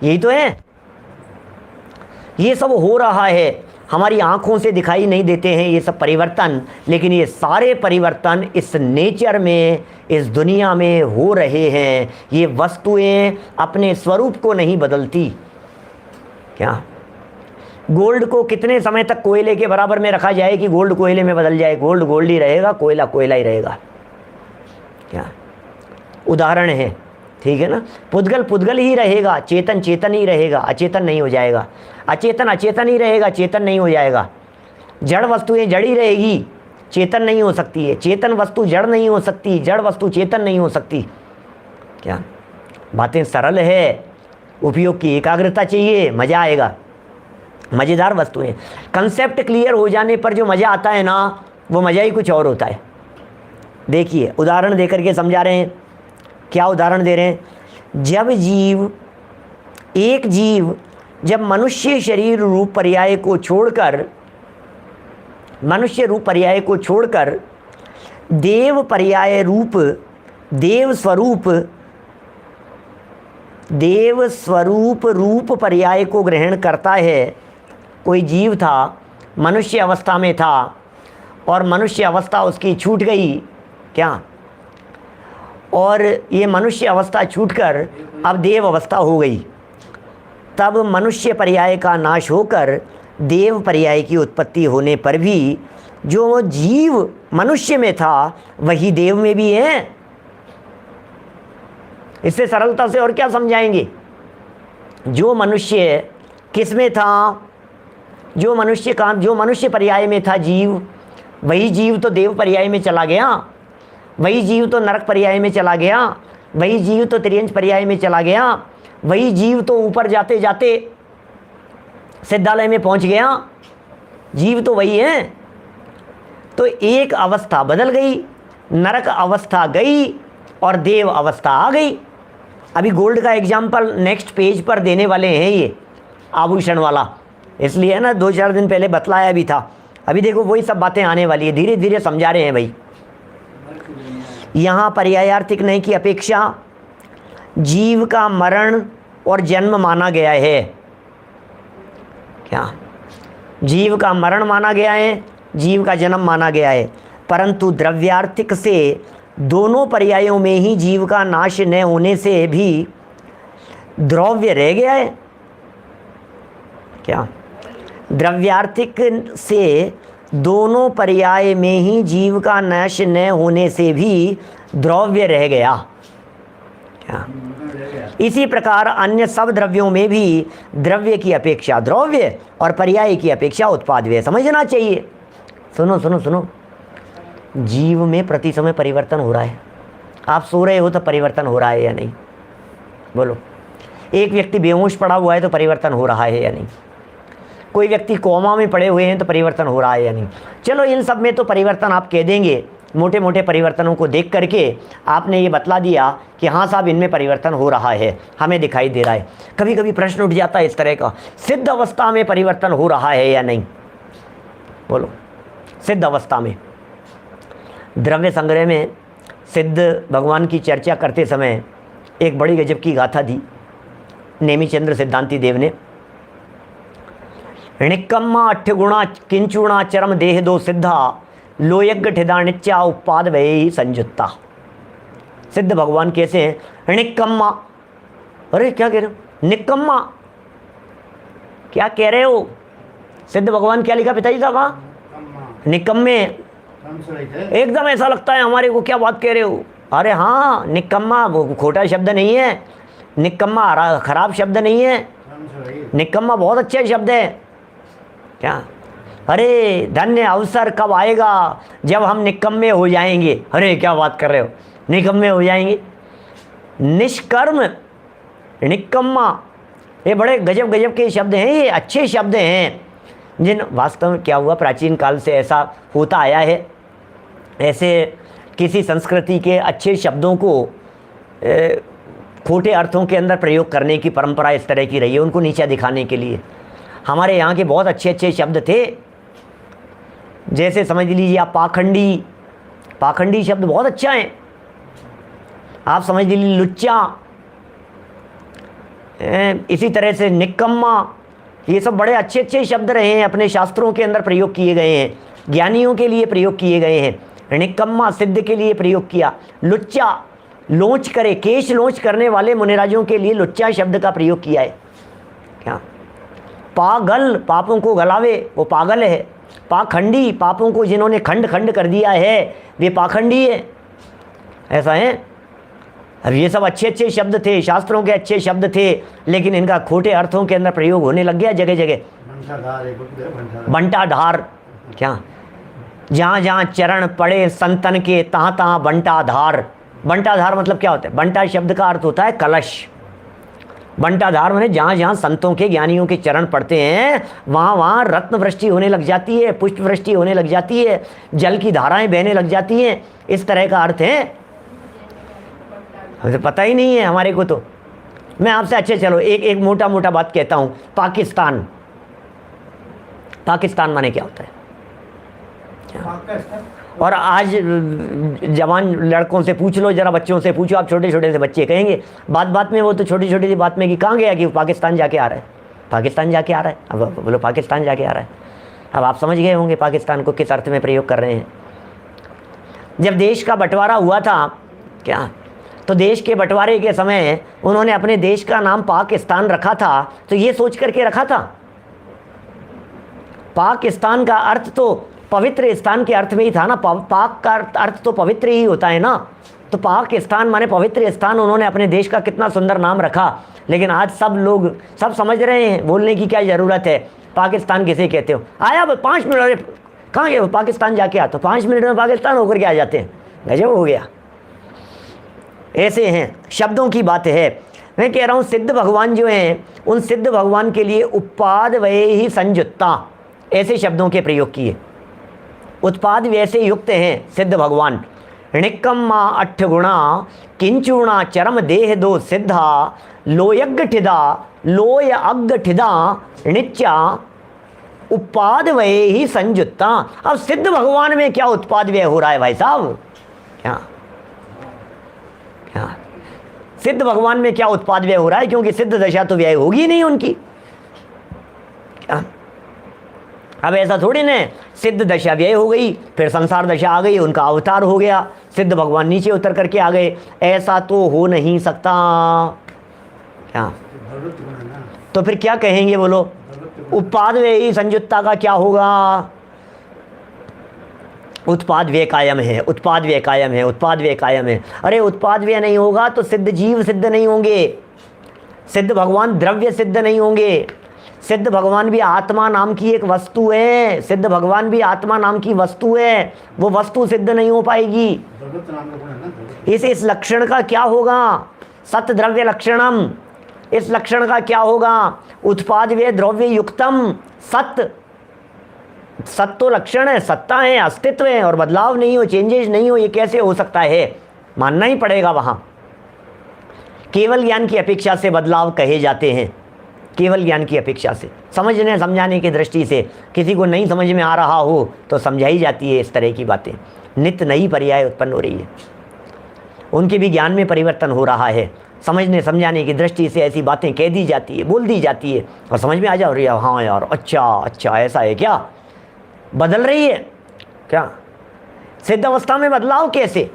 यही तो है, ये सब हो रहा है, हमारी आंखों से दिखाई नहीं देते हैं ये सब परिवर्तन, लेकिन ये सारे परिवर्तन इस नेचर में, इस दुनिया में हो रहे हैं। ये वस्तुएं अपने स्वरूप को नहीं बदलती। क्या गोल्ड को कितने समय तक कोयले के बराबर में रखा जाए कि गोल्ड कोयले में बदल जाए, गोल्ड गोल्ड ही रहेगा, कोयला कोयला ही रहेगा। क्या उदाहरण है, ठीक है ना। पुद्गल पुद्गल ही रहेगा, चेतन चेतन ही रहेगा, अचेतन नहीं हो जाएगा। अचेतन अचेतन ही रहेगा, चेतन नहीं हो जाएगा। जड़ वस्तुएं जड़ ही रहेगी, चेतन नहीं हो सकती है। चेतन वस्तु जड़ नहीं हो सकती, जड़ वस्तु चेतन नहीं हो सकती। क्या बातें सरल है, उपयोग की एकाग्रता चाहिए, मज़ा आएगा। मज़ेदार वस्तुएं, कंसेप्ट क्लियर हो जाने पर जो मज़ा आता है ना, वो मज़ा ही कुछ और होता है। देखिए उदाहरण देकर के समझा रहे हैं। क्या उदाहरण दे रहे हैं, जब जीव, एक जीव जब मनुष्य शरीर रूप पर्याय को छोड़कर, मनुष्य रूप पर्याय को छोड़कर देव पर्याय रूप, देव स्वरूप रूप पर्याय को ग्रहण करता है। कोई जीव था, मनुष्य अवस्था में था और मनुष्य अवस्था उसकी छूट गई। क्या, और ये मनुष्य अवस्था छूटकर अब देव अवस्था हो गई। तब मनुष्य पर्याय का नाश होकर देव पर्याय की उत्पत्ति होने पर भी जो जीव मनुष्य में था वही देव में भी है। इससे सरलता से और क्या समझाएंगे। जो मनुष्य किस में था, जो मनुष्य पर्याय में था जीव, वही जीव तो देव पर्याय में चला गया, वही जीव तो नरक पर्याय में चला गया, वही जीव तो त्रियंच पर्याय में चला गया, वही जीव तो ऊपर जाते जाते सिद्धालय में पहुंच गया। जीव तो वही है। तो एक अवस्था बदल गई, नरक अवस्था गई और देव अवस्था आ गई। अभी गोल्ड का एग्जाम्पल नेक्स्ट पेज पर देने वाले हैं, ये आभूषण वाला, इसलिए है ना 2-4 दिन पहले बतलाया भी था। अभी देखो वही सब बातें आने वाली है, धीरे धीरे समझा रहे हैं भाई। यहाँ पर्यायार्थिक नहीं की अपेक्षा जीव का मरण और जन्म माना गया है। क्या? जीव का मरण माना गया है, जीव का जन्म माना गया है, परंतु द्रव्यार्थिक से दोनों पर्यायों में ही जीव का नाश न होने से भी द्रव्य रह गया है। क्या? द्रव्यार्थिक से दोनों पर्याय में ही जीव का नाश न होने से भी द्रव्य रह गया। क्या? इसी प्रकार अन्य सब द्रव्यों में भी द्रव्य की अपेक्षा द्रव्य और पर्याय की अपेक्षा उत्पाद व्यय समझना चाहिए। सुनो सुनो सुनो, जीव में प्रति समय परिवर्तन हो रहा है। आप सो रहे हो तो परिवर्तन हो रहा है या नहीं? बोलो। एक व्यक्ति बेहोश पड़ा हुआ है तो परिवर्तन हो रहा है या नहीं? कोई व्यक्ति कोमा में पड़े हुए हैं तो परिवर्तन हो रहा है या नहीं? चलो इन सब में तो परिवर्तन आप कह देंगे, मोटे मोटे परिवर्तनों को देख करके आपने ये बतला दिया कि हाँ साहब इनमें परिवर्तन हो रहा है, हमें दिखाई दे रहा है। कभी कभी प्रश्न उठ जाता है इस तरह का, सिद्ध अवस्था में परिवर्तन हो रहा है या नहीं? बोलो। सिद्ध अवस्था में द्रव्य संग्रह में सिद्ध भगवान की चर्चा करते समय एक बड़ी गजब की गाथा दी नेमिचंद्र सिद्धांती देव ने। णिक्कम्मा अठ्ठगुणा किंचुणा चरम देह दो सिद्धा लोयज्ञ ठिदानिच्या उत्पाद वही संयुक्ता। सिद्ध भगवान कैसे हैं? णिक्कम्मा। अरे क्या कह रहे हो? निक्कम्मा क्या कह रहे हो? सिद्ध भगवान क्या लिखा पिताजी साहब? हाँ, निकम्मे। एकदम ऐसा लगता है हमारे को, क्या बात कह रहे हो? अरे हाँ, निकम्मा वो खोटा शब्द नहीं है, निकम्मा खराब शब्द नहीं है, निकम्मा बहुत अच्छा शब्द है। क्या? अरे धन्य अवसर कब आएगा जब हम निकम्मे हो जाएंगे। अरे क्या बात कर रहे हो, निकम्मे हो जाएंगे? निष्कर्म, निकम्मा, ये बड़े गजब गजब के शब्द हैं, ये अच्छे शब्द हैं जिन वास्तव में क्या हुआ प्राचीन काल से ऐसा होता आया है। ऐसे किसी संस्कृति के अच्छे शब्दों को खोटे अर्थों के अंदर प्रयोग करने की परंपरा इस तरह की रही है, उनको नीचा दिखाने के लिए। हमारे यहाँ के बहुत अच्छे अच्छे शब्द थे, जैसे समझ लीजिए आप पाखंडी, पाखंडी शब्द बहुत अच्छा है। आप समझ लीजिए लुच्चा, इसी तरह से निकम्मा, ये सब बड़े अच्छे अच्छे शब्द रहे हैं, अपने शास्त्रों के अंदर प्रयोग किए गए हैं, ज्ञानियों के लिए प्रयोग किए गए हैं। निकम्मा सिद्ध के लिए प्रयोग किया। लुच्चा, लोच करे, केश लोच करने वाले मुनिराजों के लिए लुच्चा शब्द का प्रयोग किया है। क्या? पागल, पापों को गलावे, वो पागल है। पाखंडी, पापों को जिन्होंने खंड खंड कर दिया है वे पाखंडी है। ऐसा है। अब ये सब अच्छे अच्छे शब्द थे, शास्त्रों के अच्छे शब्द थे, लेकिन इनका खोटे अर्थों के अंदर प्रयोग होने लग गया जगह जगह। बंटा धार। क्या? जहाँ जहाँ चरण पड़े संतन के तहाँ तहाँ बंटा धार। बंटा धार मतलब क्या होता है? बंटा शब्द का अर्थ होता है कलश। बंटा धार माने जहाँ जहाँ संतों के ज्ञानियों के चरण पड़ते हैं वहाँ वहाँ रत्न वृष्टि होने लग जाती है, पुष्प वृष्टि होने लग जाती है, जल की धाराएं बहने लग जाती हैं। इस तरह का अर्थ है। हमें तो पता ही नहीं है हमारे को। तो मैं आपसे अच्छे चलो एक मोटा मोटा बात कहता हूँ। पाकिस्तान, पाकिस्तान माने क्या होता है? और आज जवान लड़कों से पूछ लो, जरा बच्चों से पूछो, आप छोटे छोटे से बच्चे कहेंगे बात बात में, वो तो छोटी छोटी सी बात में कि कहाँ गया कि पाकिस्तान जाके आ रहा है, पाकिस्तान जाके आ रहा है। अब बोलो पाकिस्तान जाके आ रहा है। अब आप समझ गए होंगे पाकिस्तान को किस अर्थ में प्रयोग कर रहे हैं। जब देश का बंटवारा हुआ था क्या, तो देश के बंटवारे के समय उन्होंने अपने देश का नाम पाकिस्तान रखा था, तो ये सोच करके रखा था। पाकिस्तान का अर्थ तो पवित्र स्थान के अर्थ में ही था ना। पाक का अर्थ तो पवित्र ही होता है ना। तो पाकिस्तान माने पवित्र स्थान। उन्होंने अपने देश का कितना सुंदर नाम रखा। लेकिन आज सब लोग सब समझ रहे हैं, बोलने की क्या ज़रूरत है, पाकिस्तान किसे कहते हो। आया 5 मिनट, अरे कहाँ गए पाकिस्तान जाके आ, तो 5 मिनट में पाकिस्तान होकर के आ जाते हैं। गजब हो गया। ऐसे हैं, शब्दों की बात है। मैं कह रहा हूँ सिद्ध भगवान जो हैं, उन सिद्ध भगवान के लिए उत्पाद वय ही संयुक्ता ऐसे शब्दों के प्रयोग किए। उत्पाद व्यय से युक्त हैं सिद्ध भगवान। णिक्कम्मा अट्ठ गुणा किंचूणा चरम देह दो सिद्धा लोयज्ञ ठिदा लोय अग्ग ठिदा णिच्चा उत्पाद व्यय ही संयुक्ता। अब सिद्ध भगवान में क्या उत्पाद व्यय हो रहा है भाई साहब? क्या क्या सिद्ध भगवान में क्या उत्पाद व्यय हो रहा है? क्योंकि सिद्ध दशा तो व्यय होगी नहीं उनकी। क्या अब ऐसा थोड़ी ना सिद्ध दशा व्यय हो गई फिर संसार दशा आ गई, उनका अवतार हो गया, सिद्ध भगवान नीचे उतर करके आ गए, ऐसा तो हो नहीं सकता। क्या तो फिर क्या कहेंगे बोलो? उत्पाद व्यय संयुक्ता का क्या होगा? उत्पाद व्यय कायम है, उत्पाद व्यय कायम है, उत्पाद व्यय कायम है। अरे उत्पाद व्यय नहीं होगा तो सिद्ध जीव सिद्ध नहीं होंगे, सिद्ध भगवान द्रव्य सिद्ध नहीं होंगे। सिद्ध भगवान भी आत्मा नाम की एक वस्तु है, सिद्ध भगवान भी आत्मा नाम की वस्तु है, वो वस्तु सिद्ध नहीं हो पाएगी। इस लक्षण का क्या होगा? सत द्रव्य लक्षणम, इस लक्षण का क्या होगा? उत्पाद व्यय द्रव्य युक्तम सत। सत तो लक्षण है, सत्ता है, अस्तित्व है और बदलाव नहीं हो, चेंजेस नहीं हो, ये कैसे हो सकता है? मानना ही पड़ेगा। वहां केवल ज्ञान की अपेक्षा से बदलाव कहे जाते हैं, केवल ज्ञान की अपेक्षा से। समझने समझाने की दृष्टि से किसी को नहीं समझ में आ रहा हो तो समझाई जाती है इस तरह की बातें, नित्य नई पर्याय उत्पन्न हो रही है, उनके भी ज्ञान में परिवर्तन हो रहा है। समझने समझाने की दृष्टि से ऐसी बातें कह दी जाती है, बोल दी जाती है और समझ में आ जा रही है, हाँ यार अच्छा अच्छा ऐसा है क्या? बदल रही है क्या? सिद्ध अवस्था में बदलाव कैसे?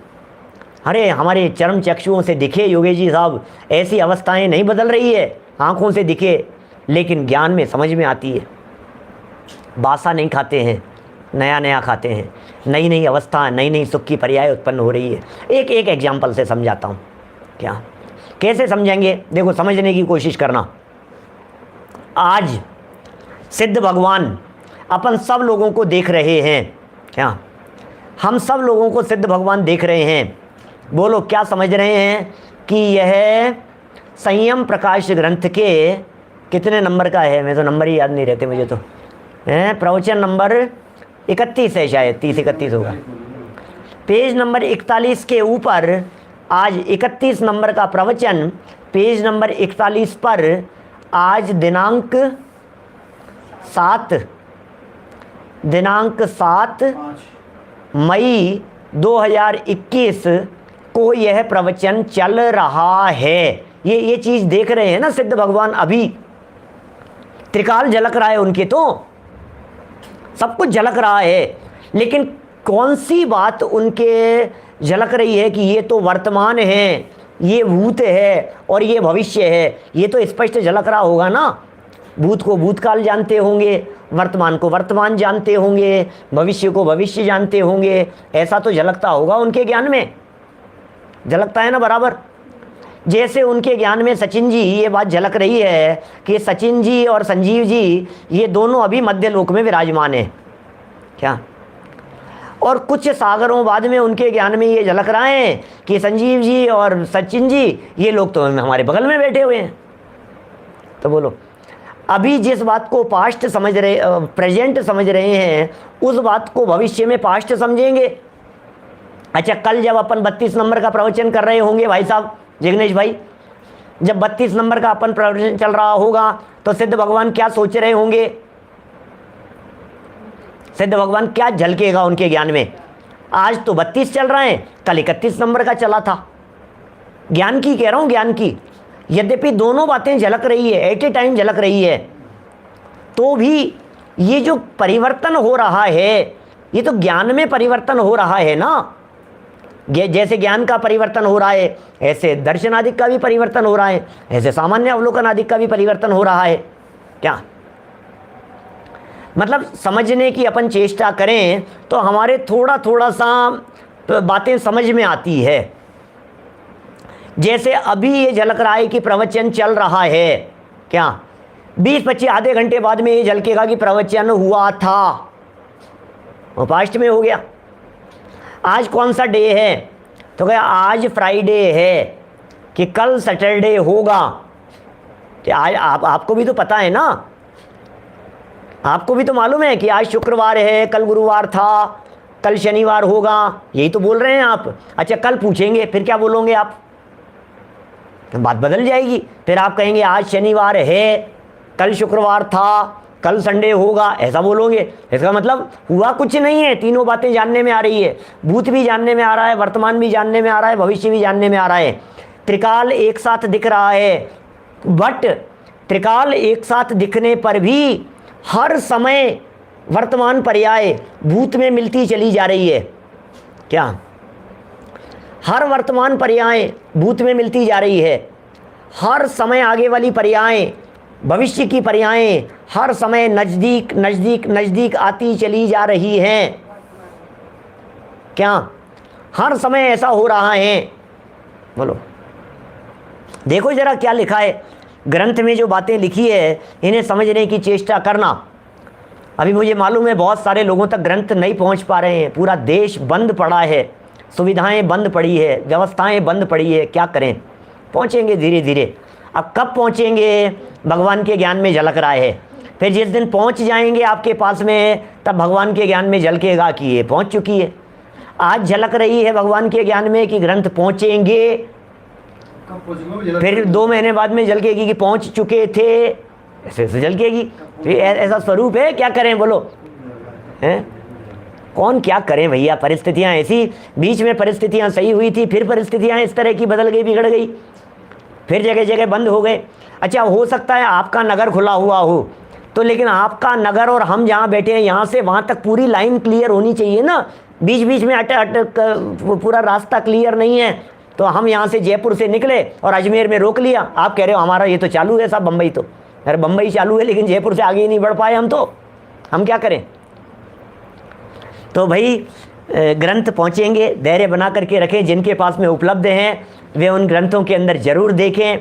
अरे हमारे चर्म चक्षुओं से दिखे योगी जी साहब, ऐसी अवस्थाएं नहीं बदल रही है, आंखों से दिखे, लेकिन ज्ञान में समझ में आती है। बासा नहीं खाते हैं, नया नया खाते हैं, नई नई अवस्था, नई नई सुख की पर्याय उत्पन्न हो रही है। एक एक एग्जाम्पल से समझाता हूँ। क्या कैसे समझेंगे? देखो समझने की कोशिश करना। आज सिद्ध भगवान अपन सब लोगों को देख रहे हैं। क्या हम सब लोगों को सिद्ध भगवान देख रहे हैं? बोलो क्या समझ रहे हैं कि यह संयम प्रकाश ग्रंथ के कितने नंबर का है? मैं तो नंबर ही याद नहीं रहते मुझे तो। प्रवचन नंबर 31 है, शायद 30-31 होगा। पेज नंबर 41 के ऊपर आज 31 नंबर का प्रवचन, पेज नंबर 41 पर आज दिनांक 7 मई 2021 को यह प्रवचन चल रहा है। ये चीज देख रहे हैं ना सिद्ध भगवान, अभी त्रिकाल झलक रहा है उनके, तो सब कुछ झलक रहा है, लेकिन कौन सी बात उनके झलक रही है कि ये तो वर्तमान है, ये भूत है और ये भविष्य है? ये तो स्पष्ट झलक रहा होगा ना। भूत को भूतकाल जानते होंगे, वर्तमान को वर्तमान जानते होंगे, भविष्य को भविष्य जानते होंगे, ऐसा तो झलकता होगा उनके ज्ञान में, झलकता है ना बराबर। जैसे उनके ज्ञान में सचिन जी ये बात झलक रही है कि सचिन जी और संजीव जी ये दोनों अभी मध्य लोक में विराजमान है। क्या और कुछ सागरों बाद में उनके ज्ञान में ये झलक रहा है कि संजीव जी और सचिन जी ये लोग तो हमारे बगल में बैठे हुए हैं। तो बोलो अभी जिस बात को पास्ट समझ रहे, प्रेजेंट समझ रहे हैं, उस बात को भविष्य में पास्ट समझेंगे। अच्छा कल जब अपन 32 नंबर का प्रवचन कर रहे होंगे भाई साहब जिग्नेश भाई, जब 32 नंबर का अपन प्रवचन चल रहा होगा तो सिद्ध भगवान क्या सोच रहे होंगे? सिद्ध भगवान क्या झलकेगा उनके ज्ञान में? आज तो 32 चल रहा है, कल 31 नंबर का चला था। ज्ञान की कह रहा हूं, ज्ञान की। यद्यपि दोनों बातें झलक रही है, एट ए टाइम झलक रही है, तो भी ये जो परिवर्तन हो रहा है ये तो ज्ञान में परिवर्तन हो रहा है ना। जैसे ज्ञान का परिवर्तन हो रहा है ऐसे दर्शन आदि का भी परिवर्तन हो रहा है, ऐसे सामान्य अवलोकन आदि का भी परिवर्तन हो रहा है। क्या मतलब समझने की अपन चेष्टा करें तो हमारे थोड़ा थोड़ा सा बातें समझ में आती है। जैसे अभी ये झलक रहा है कि प्रवचन चल रहा है, क्या 20-25 आधे घंटे बाद में ये झलकेगा कि प्रवचन हुआ था, वो पास्ट में हो गया। आज कौन सा डे है? तो क्या आज फ्राइडे है कि कल सैटरडे होगा? तो आज आपको भी तो पता है ना, आपको भी तो मालूम है कि आज शुक्रवार है, कल गुरुवार था, कल शनिवार होगा, यही तो बोल रहे हैं आप। अच्छा कल पूछेंगे फिर क्या बोलोगे आप, बात बदल जाएगी। फिर आप कहेंगे आज शनिवार है, कल शुक्रवार था, कल संडे होगा, ऐसा बोलोगे। इसका मतलब हुआ कुछ नहीं है, तीनों बातें जानने में आ रही है। भूत भी जानने में आ रहा है, वर्तमान भी जानने में आ रहा है, भविष्य भी जानने में आ रहा है। त्रिकाल एक साथ दिख रहा है, बट त्रिकाल एक साथ दिखने पर भी हर समय वर्तमान पर्याय भूत में मिलती चली जा रही है। क्या हर वर्तमान पर्याय भूत में मिलती जा रही है, हर समय आगे वाली पर्याय, भविष्य की पर्यायें हर समय नज़दीक नज़दीक नज़दीक आती चली जा रही हैं। क्या हर समय ऐसा हो रहा है? बोलो, देखो जरा क्या लिखा है ग्रंथ में, जो बातें लिखी है इन्हें समझने की चेष्टा करना। अभी मुझे मालूम है बहुत सारे लोगों तक ग्रंथ नहीं पहुंच पा रहे हैं, पूरा देश बंद पड़ा है, सुविधाएं बंद पड़ी है, व्यवस्थाएं बंद पड़ी है, क्या करें? पहुंचेंगे धीरे धीरे। अब कब पहुंचेंगे भगवान के ज्ञान में झलक रहा है, फिर जिस दिन पहुंच जाएंगे आपके पास में तब भगवान के ज्ञान में झलकेगा कि ये पहुंच चुकी है। आज झलक रही है भगवान के ज्ञान में कि ग्रंथ पहुंचेंगे, फिर 2 महीने बाद में झलकेगी कि पहुंच चुके थे, ऐसे ऐसे झलकेगी। तो ऐसा स्वरूप है, क्या करें बोलो? हैं कौन क्या करें भैया, परिस्थितियां ऐसी, बीच में परिस्थितियां सही हुई थी, फिर परिस्थितियां इस तरह की बदल गई, बिगड़ गई, फिर जगह जगह बंद हो गए। अच्छा हो सकता है आपका नगर खुला हुआ हो तो, लेकिन आपका नगर और हम जहाँ बैठे हैं यहाँ से वहाँ तक पूरी लाइन क्लियर होनी चाहिए ना, बीच बीच में अटक पूरा रास्ता क्लियर नहीं है। तो हम यहाँ से जयपुर से निकले और अजमेर में रोक लिया, आप कह रहे हो हमारा ये तो चालू है साहब बम्बई, तो अरे बम्बई चालू है लेकिन जयपुर से आगे ही नहीं बढ़ पाए हम क्या करें? तो भाई ग्रंथ पहुँचेंगे, धैर्य बना करके रखें। जिनके पास में उपलब्ध हैं वे उन ग्रंथों के अंदर ज़रूर देखें,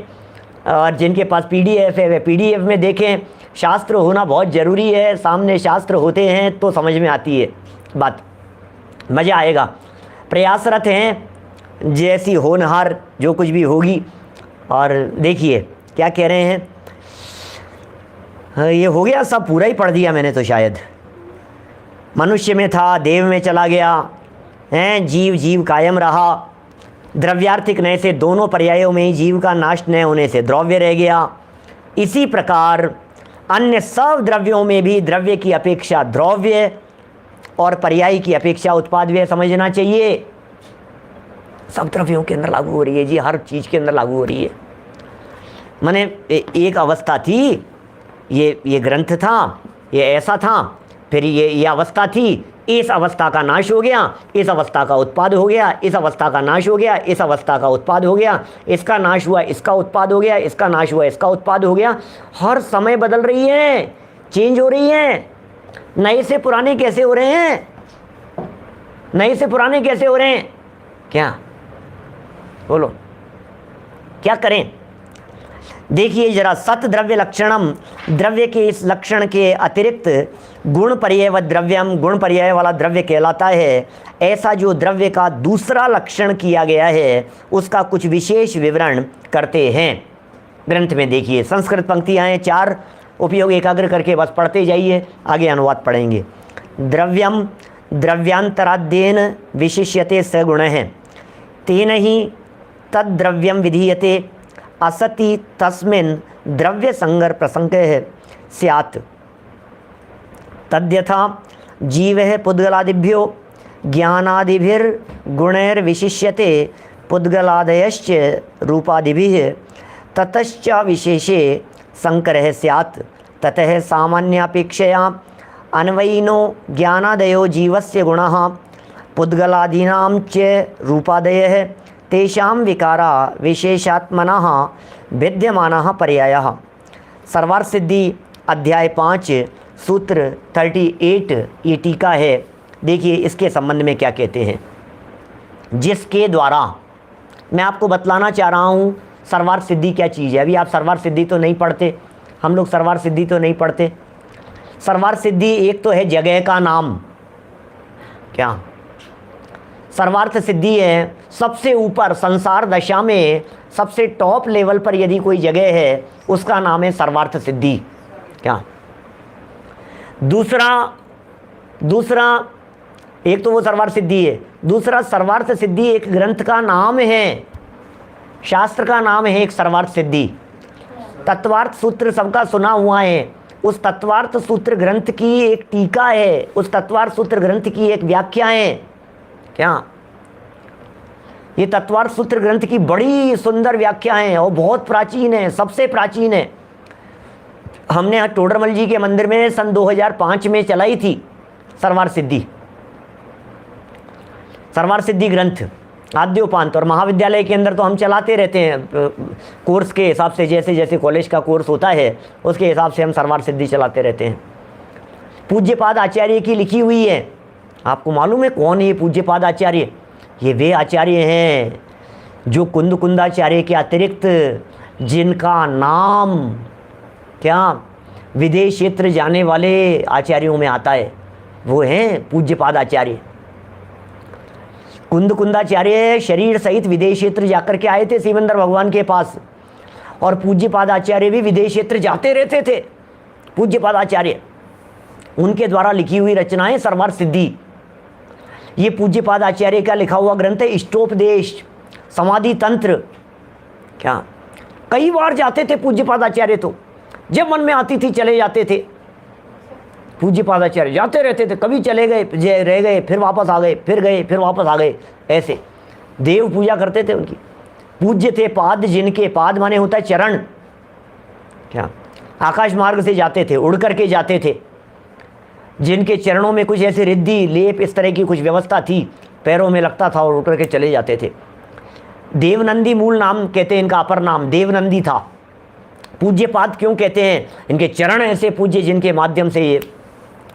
और जिनके पास PDF है वे PDF में देखें। शास्त्र होना बहुत ज़रूरी है, सामने शास्त्र होते हैं तो समझ में आती है बात, मज़ा आएगा। प्रयासरत हैं जैसी होनहार जो कुछ भी होगी। और देखिए क्या कह रहे हैं, ये हो गया सब, पूरा ही पढ़ दिया मैंने तो, शायद मनुष्य में था, देव में चला गया, हैं जीव जीव कायम रहा, द्रव्यार्थिक नए से दोनों पर्यायों में ही जीव का नाश न होने से द्रव्य रह गया। इसी प्रकार अन्य सब द्रव्यों में भी द्रव्य की अपेक्षा द्रव्य और पर्याय की अपेक्षा उत्पाद व्यय समझना चाहिए। सब द्रव्यों के अंदर लागू हो रही है जी, हर चीज़ के अंदर लागू हो रही है। माने एक अवस्था थी, ये ग्रंथ था, ये ऐसा था, फिर ये अवस्था थी, इस अवस्था का नाश हो गया, इस अवस्था का उत्पाद हो गया, इस अवस्था का नाश हो गया, इस अवस्था का उत्पाद हो गया, इसका नाश हुआ, इसका उत्पाद हो गया, इसका नाश हुआ, इसका उत्पाद हो गया। हर समय बदल रही है, चेंज हो रही है। नए से पुराने कैसे हो रहे हैं, नए से पुराने कैसे हो रहे हैं? क्या बोलो, क्या करें? देखिए जरा, सत द्रव्य लक्षणम, द्रव्य के इस लक्षण के अतिरिक्त गुण पर्याय व द्रव्यम, गुण पर्याय वाला द्रव्य कहलाता है। ऐसा जो द्रव्य का दूसरा लक्षण किया गया है उसका कुछ विशेष विवरण करते हैं ग्रंथ में। देखिए संस्कृत पंक्तियाँ हैं, 4 उपयोग एकाग्र करके बस पढ़ते जाइए, आगे अनुवाद पढ़ेंगे। द्रव्यम द्रव्यांतराद्येन विशिष्यते सगुण है, तेन ही तद्द्रव्यम विधीयते, असति तस्मिन् द्रव्य संगर प्रसंगः स्यात्। तद्यथा जीवः पुद्गलादिभ्यो ज्ञानादिभिर्गुणैर्विशिष्यते, पुद्गलादयश्च रूपादिभिः ततश्च विशेषे संकरः स्यात्। ततः सामान्यापेक्षया अन्वयिनो ज्ञानादयो जीवस्य गुणः पुद्गलादीनां च रूपादयः तेषां विकारा विशेषात्मनः विद्यमानः पर्यायः। सर्वार्थ सिद्धि अध्याय 5 सूत्र 38 ये टीका है। देखिए इसके संबंध में क्या कहते हैं, जिसके द्वारा मैं आपको बतलाना चाह रहा हूँ सर्वार्थ सिद्धि क्या चीज़ है। अभी आप सर्वार्थ सिद्धि तो नहीं पढ़ते, हम लोग सर्वार्थ सिद्धि तो नहीं पढ़ते। सर्वार्थ सिद्धि एक तो है जगह का नाम, क्या सर्वार्थ सिद्धि है सबसे ऊपर संसार दशा में सबसे टॉप लेवल पर यदि कोई जगह है उसका नाम है सर्वार्थ सिद्धि। क्या दूसरा एक तो वो सर्वार्थ सिद्धि है, दूसरा सर्वार्थ सिद्धि एक ग्रंथ का नाम है, शास्त्र का नाम है एक सर्वार्थ सिद्धि। तत्वार्थ सूत्र सबका सुना हुआ है, उस तत्वार्थ सूत्र ग्रंथ की एक टीका है, उस तत्वार्थ सूत्र ग्रंथ की एक व्याख्या है। क्या ये तत्वार्थ सूत्र ग्रंथ की बड़ी सुंदर व्याख्या है और बहुत प्राचीन है, सबसे प्राचीन है। हमने टोडरमल जी के मंदिर में सन 2005 में चलाई थी सर्वार्थ सिद्धि, सर्वार्थ सिद्धि ग्रंथ आद्योपांत। और महाविद्यालय के अंदर तो हम चलाते रहते हैं कोर्स के हिसाब से, जैसे जैसे कॉलेज का कोर्स होता है उसके हिसाब से हम सर्वार्थ सिद्धि चलाते रहते हैं। पूज्यपाद आचार्य की लिखी हुई है। आपको मालूम है कौन है ये पूज्यपाद आचार्य? ये वे आचार्य हैं जो कुंद कुंदाचार्य के अतिरिक्त जिनका नाम क्या विदेश क्षेत्र जाने वाले आचार्यों में आता है, वो हैं पूज्यपाद आचार्य। कुंद कुंदाचार्य शरीर सहित विदेश क्षेत्र जाकर के आए थे सिमंदर भगवान के पास, और पूज्यपाद आचार्य भी विदेश क्षेत्र जाते रहते थे। पूज्यपाद आचार्य, उनके द्वारा लिखी हुई रचनाएं सर्वार्थ सिद्धि। ये पूज्यपाद आचार्य का लिखा हुआ ग्रंथ है। इष्टोपदेश, समाधि तंत्र। क्या कई बार जाते थे पूज्यपाद आचार्य, तो जब मन में आती थी चले जाते थे। पूज्यपाद आचार्य जाते रहते थे, कभी चले गए, रह गए, फिर वापस आ गए, फिर गए, फिर वापस आ गए, ऐसे देव पूजा करते थे उनकी। पूज्य थे पाद जिनके, पाद माने होता है चरण। क्या आकाश मार्ग से जाते थे, उड़ करके जाते थे, जिनके चरणों में कुछ ऐसे रिद्धि लेप इस तरह की कुछ व्यवस्था थी, पैरों में लगता था और उड़ करके चले जाते थे। देवनंदी मूल नाम कहते हैं इनका, अपर नाम देवनंदी था। पूज्यपाद क्यों कहते हैं? इनके चरण ऐसे पूज्य जिनके माध्यम से ये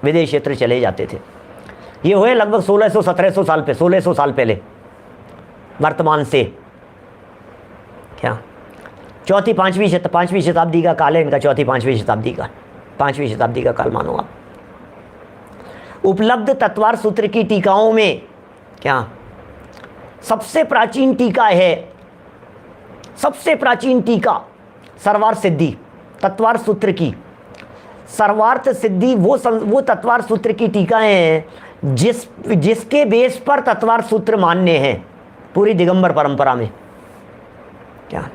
विदेश क्षेत्र चले जाते थे। ये हुए लगभग 1600-1700 साल पे, 1600 साल पहले वर्तमान से। क्या चौथी पाँचवीं शताब्दी का काल है इनका, चौथी पाँचवीं शताब्दी का काल मानो आप। उपलब्ध तत्वार्थ सूत्र की टीकाओं में क्या सबसे प्राचीन टीका है, सबसे प्राचीन टीका सर्वार्थ सिद्धि तत्वार्थ सूत्र की। सर्वार्थ सिद्धि वो तत्वार्थ सूत्र की टीका है जिसके बेस पर तत्वार्थ सूत्र मान्य हैं पूरी दिगंबर परंपरा में। क्या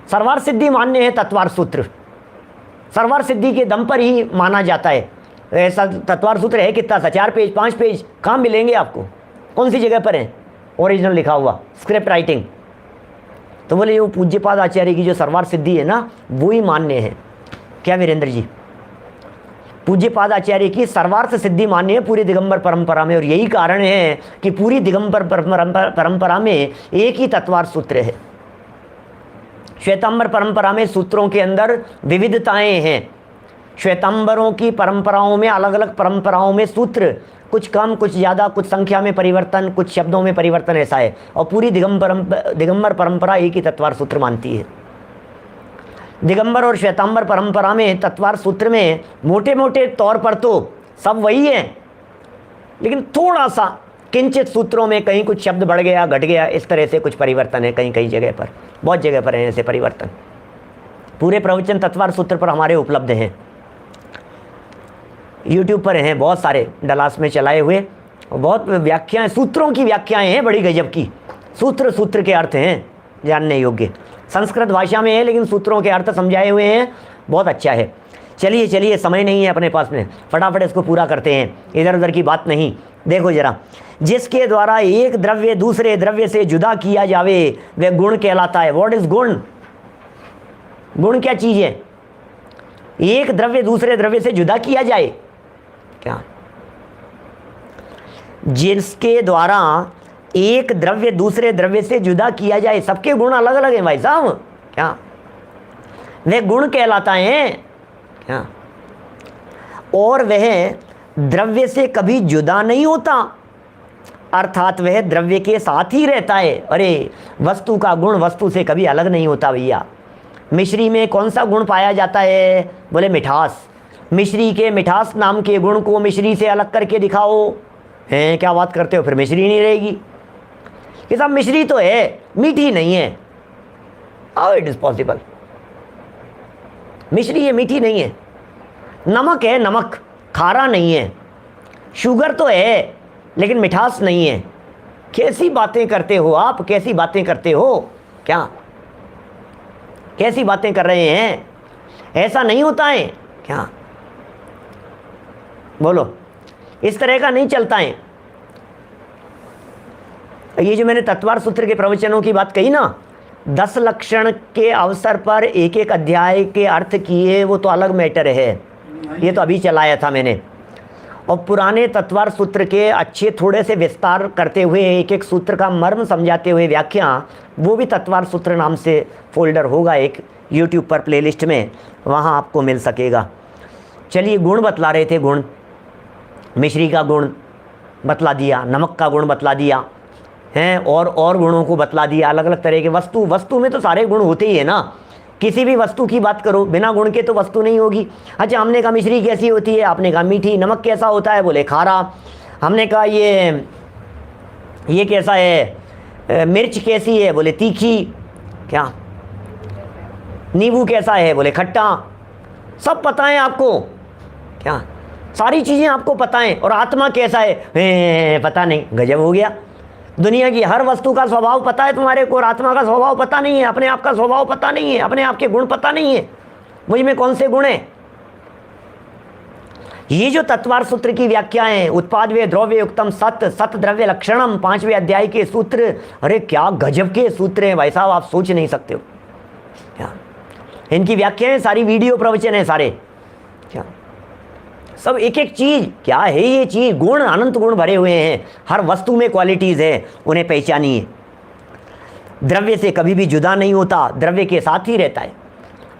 सर्वार्थ सिद्धि मान्य है तत्वार्थ सूत्र, सर्वार्थ सिद्धि के दम पर ही माना जाता है। ऐसा तत्वार्थ सूत्र है कितना सा, 4 पेज 5 पेज कहाँ मिलेंगे आपको? कौन सी जगह पर है ओरिजिनल लिखा हुआ स्क्रिप्ट राइटिंग? तो बोले वो पूज्यपाद आचार्य की जो सर्वार्थ सिद्धि है ना, वो ही मान्य है। क्या वीरेंद्र जी? पूज्यपाद आचार्य की सर्वार्थ सिद्धि मान्य है पूरी दिगंबर परंपरा में, और यही कारण है कि पूरी दिगंबर परंपरा में एक ही तत्वार्थ सूत्र है। श्वेतांबर परंपरा में सूत्रों के अंदर विविधताएं हैं। श्वेतांबरों की परंपराओं में, अलग अलग परंपराओं में सूत्र कुछ कम कुछ ज़्यादा, कुछ संख्या में परिवर्तन, कुछ शब्दों में परिवर्तन, ऐसा है। और पूरी दिगंबर परंपरा एक ही तत्वार्थ सूत्र मानती है। दिगंबर और श्वेतांबर परंपरा में तत्वार्थ सूत्र में मोटे मोटे तौर पर तो सब वही है, लेकिन थोड़ा सा किंचित सूत्रों में कहीं कुछ शब्द बढ़ गया घट गया, इस तरह से कुछ परिवर्तन है कहीं कहीं जगह पर, बहुत जगह पर है ऐसे परिवर्तन। पूरे प्रवचन तत्वार्थ सूत्र पर हमारे उपलब्ध हैं, यूट्यूब पर हैं बहुत सारे डलास में चलाए हुए। बहुत व्याख्याएं, सूत्रों की व्याख्याएं हैं बड़ी गजब की। सूत्र के अर्थ हैं जानने योग्य, संस्कृत भाषा में है लेकिन सूत्रों के अर्थ समझाए हुए हैं, बहुत अच्छा है। चलिए समय नहीं है अपने पास में, फटाफट इसको पूरा करते हैं, इधर उधर की बात नहीं। देखो जरा, जिसके द्वारा एक द्रव्य दूसरे द्रव्य से जुदा किया जावे वह गुण कहलाता है। व्हाट इज गुण? गुण क्या चीज़ है? एक द्रव्य दूसरे द्रव्य से जुदा किया जाए। क्या जिसके द्वारा एक द्रव्य दूसरे द्रव्य से जुदा किया जाए, सबके गुण अलग अलग हैं भाई साहब। क्या वह गुण कहलाता है। क्या और वह द्रव्य से कभी जुदा नहीं होता, अर्थात वह द्रव्य के साथ ही रहता है। अरे वस्तु का गुण वस्तु से कभी अलग नहीं होता भैया। मिश्री में कौन सा गुण पाया जाता है? बोले मिठास। मिश्री के मिठास नाम के गुण को मिश्री से अलग करके दिखाओ, हैं क्या बात करते हो? फिर मिश्री नहीं रहेगी कि साहब मिश्री तो है, मीठी नहीं है। How it is possible? मिश्री है, मीठी नहीं है। नमक है, नमक खारा नहीं है। शुगर तो है लेकिन मिठास नहीं है। कैसी बातें करते हो आप, कैसी बातें करते हो, क्या कैसी बातें कर रहे हैं? ऐसा नहीं होता है क्या? बोलो, इस तरह का नहीं चलता है। ये जो मैंने तत्वार सूत्र के प्रवचनों की बात कही ना, 10 लक्षण के अवसर पर एक एक अध्याय के अर्थ किए, वो तो अलग मैटर है, ये तो अभी चलाया था मैंने। और पुराने तत्वार सूत्र के अच्छे थोड़े से विस्तार करते हुए एक एक सूत्र का मर्म समझाते हुए व्याख्या, वो भी तत्वार सूत्र नाम से फोल्डर होगा एक यूट्यूब पर प्लेलिस्ट में, वहाँ आपको मिल सकेगा। चलिए, गुण बतला रहे थे, गुण, मिश्री का गुण बतला दिया, नमक का गुण बतला दिया हैं, और गुणों को बतला दिया, अलग अलग तरह के। वस्तु में तो सारे गुण होते ही है ना, किसी भी वस्तु की बात करो, बिना गुण के तो वस्तु नहीं होगी। अच्छा, हमने कहा मिश्री कैसी होती है, आपने कहा मीठी। नमक कैसा होता है, बोले खारा। हमने कहा ये कैसा है, मिर्च कैसी है, बोले तीखी। क्या, नींबू कैसा है, बोले खट्टा। सब पता है आपको, क्या सारी चीज़ें आपको पता हैं। और आत्मा कैसा है, पता नहीं। गजब हो गया। दुनिया की हर वस्तु का स्वभाव पता है तुम्हारे को, और आत्मा का स्वभाव पता नहीं है, अपने आप का स्वभाव पता नहीं है, अपने आप के गुण पता नहीं है, मुझ में कौन से गुण हैं। ये जो तत्वार सूत्र की व्याख्या है, उत्पाद वे द्रव्य युक्तम सत सत द्रव्य लक्षणम, 5वें अध्याय के सूत्र, अरे क्या गजब के सूत्र हैं भाई साहब, आप सोच नहीं सकते हो। क्या इनकी व्याख्याएं, सारी वीडियो प्रवचन है सारे, क्या सब एक एक चीज़, क्या है ये चीज़, गुण, अनंत गुण भरे हुए हैं, हर वस्तु में क्वालिटीज़ है, उन्हें पहचानिए। द्रव्य से कभी भी जुदा नहीं होता, द्रव्य के साथ ही रहता है।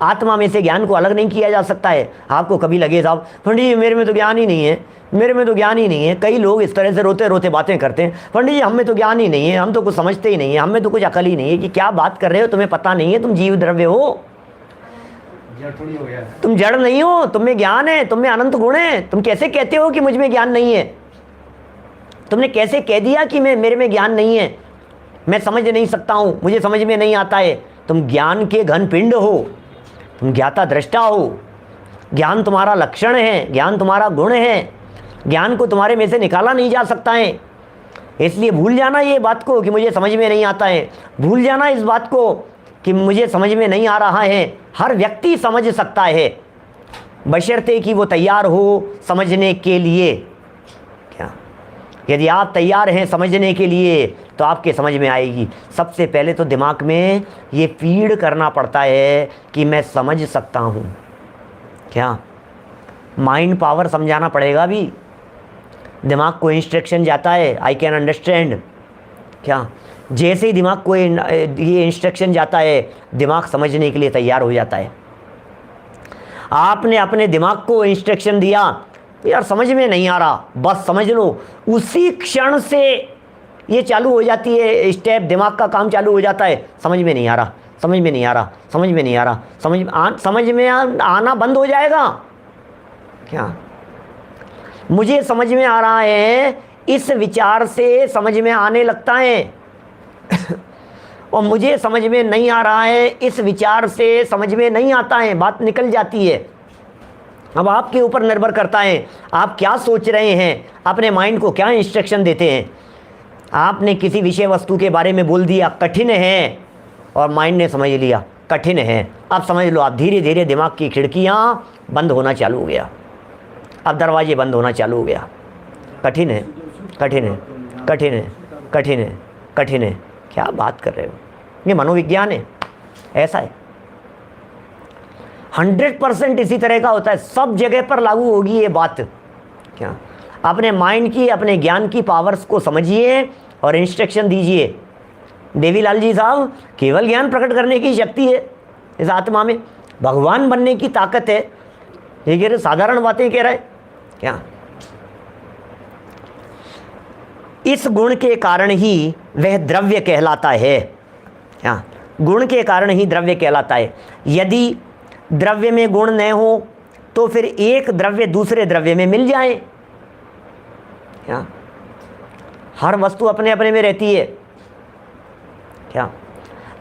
आत्मा में से ज्ञान को अलग नहीं किया जा सकता है। आपको कभी लगे साहब पंडित जी मेरे में तो ज्ञान ही नहीं है, मेरे में तो ज्ञान ही नहीं है। कई लोग इस तरह से रोते रोते बातें करते हैं, पंडित जी हम में तो ज्ञान ही नहीं है, हम तो कुछ समझते ही नहीं है, हम में तो कुछ अकल ही नहीं है। कि क्या बात कर रहे हो, तुम्हें पता नहीं है तुम जीव द्रव्य हो, तुम जड़ नहीं हो, तुम में ज्ञान है, तुम में अनंत गुण है। तुम कैसे कहते हो कि मुझ में ज्ञान नहीं है? तुमने कैसे कह दिया कि मेरे में ज्ञान नहीं है, मैं समझ नहीं सकता हूं, मुझे समझ में नहीं आता है? तुम ज्ञान के घन पिंड हो, तुम ज्ञाता दृष्टा हो, ज्ञान तुम्हारा लक्षण है, ज्ञान तुम्हारा गुण है, ज्ञान को तुम्हारे में से निकाला नहीं जा सकता है। इसलिए भूल जाना ये बात को कि मुझे समझ में नहीं आता है, भूल जाना इस बात को कि मुझे समझ में नहीं आ रहा है। हर व्यक्ति समझ सकता है, बशर्ते कि वो तैयार हो समझने के लिए। क्या, यदि आप तैयार हैं समझने के लिए तो आपके समझ में आएगी। सबसे पहले तो दिमाग में ये फीड करना पड़ता है कि मैं समझ सकता हूँ। क्या, माइंड पावर समझाना पड़ेगा भी। दिमाग को इंस्ट्रक्शन जाता है, आई कैन अंडरस्टैंड। क्या, जैसे ही दिमाग को ये इंस्ट्रक्शन जाता है, दिमाग समझने के लिए तैयार हो जाता है। आपने अपने दिमाग को इंस्ट्रक्शन दिया, यार समझ में नहीं आ रहा, बस समझ लो, उसी क्षण से ये चालू हो जाती है स्टेप, दिमाग का काम चालू हो जाता है। समझ में नहीं आ रहा, समझ में नहीं आ रहा, समझ में नहीं आ रहा, समझ में आना बंद हो जाएगा। क्या, मुझे समझ में आ रहा है, इस विचार से समझ में आने लगता है और मुझे समझ में नहीं आ रहा है, इस विचार से समझ में नहीं आता है, बात निकल जाती है। अब आपके ऊपर निर्भर करता है आप क्या सोच रहे हैं, अपने माइंड को क्या इंस्ट्रक्शन देते हैं। आपने किसी विषय वस्तु के बारे में बोल दिया कठिन है, और माइंड ने समझ लिया कठिन है, अब समझ लो आप, धीरे धीरे दिमाग की खिड़कियाँ बंद होना चालू हो गया, अब दरवाजे बंद होना चालू हो गया। कठिन है, कठिन है, कठिन है, कठिन है, कठिन है। क्या बात कर रहे हो, ये मनोविज्ञान है, ऐसा है। 100% इसी तरह का होता है, सब जगह पर लागू होगी ये बात। क्या, अपने माइंड की, अपने ज्ञान की पावर्स को समझिए और इंस्ट्रक्शन दीजिए। देवीलाल जी साहब, केवल ज्ञान प्रकट करने की शक्ति है इस आत्मा में, भगवान बनने की ताकत है, ये कह रहे साधारण बातें कह रहे हैं। क्या, इस गुण के कारण ही वह द्रव्य कहलाता है। क्या, गुण के कारण ही द्रव्य कहलाता है। यदि द्रव्य में गुण न हो तो फिर एक द्रव्य दूसरे द्रव्य में मिल जाए। क्या, हर वस्तु अपने अपने में रहती है। क्या,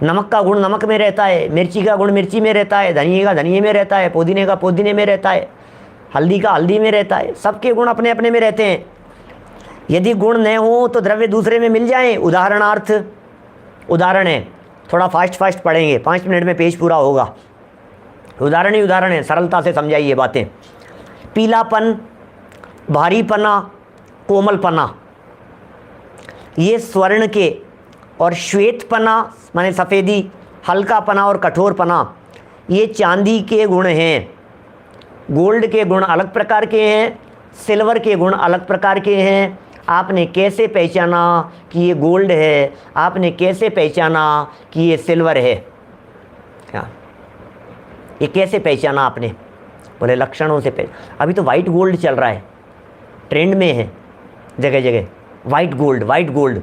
नमक का गुण नमक में रहता है, मिर्ची का गुण मिर्ची में रहता है, धनिए का धनिए में रहता है, पुदीने का पुदीने में रहता है, हल्दी का हल्दी में रहता है, सबके गुण अपने अपने में रहते हैं। यदि गुण न हो तो द्रव्य दूसरे में मिल जाएं। उदाहरणार्थ, उदाहरण है, थोड़ा फास्ट पढ़ेंगे, 5 मिनट में पेज पूरा होगा। उदाहरण ही उदाहरण है, सरलता से समझाइए बातें। पीलापन, भारीपना, कोमलपना, ये स्वर्ण के, और श्वेतपना माने सफ़ेदी, हल्कापना और कठोरपना ये चांदी के गुण हैं। गोल्ड के गुण अलग प्रकार के हैं, सिल्वर के गुण अलग प्रकार के हैं। आपने कैसे पहचाना कि ये गोल्ड है, आपने कैसे पहचाना कि ये सिल्वर है? क्या ये कैसे पहचाना आपने? बोले लक्षणों से अभी तो वाइट गोल्ड चल रहा है, ट्रेंड में है जगह जगह, वाइट गोल्ड, वाइट गोल्ड।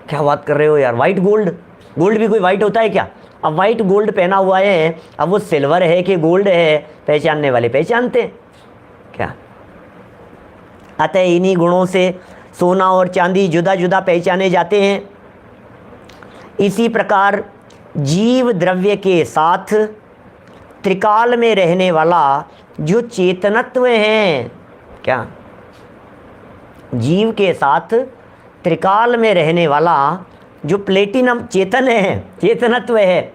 क्या बात कर रहे हो यार, वाइट गोल्ड? गोल्ड भी कोई वाइट होता है क्या? अब वाइट गोल्ड पहना हुआ है, अब वो सिल्वर है कि गोल्ड है, पहचानने वाले पहचानते हैं क्या? अतः इन्हीं गुणों से सोना और चांदी जुदा जुदा पहचाने जाते हैं। इसी प्रकार जीव द्रव्य के साथ त्रिकाल में रहने वाला जो चेतनत्व है, क्या जीव के साथ त्रिकाल में रहने वाला जो प्लेटिनम चेतन है, चेतनत्व है,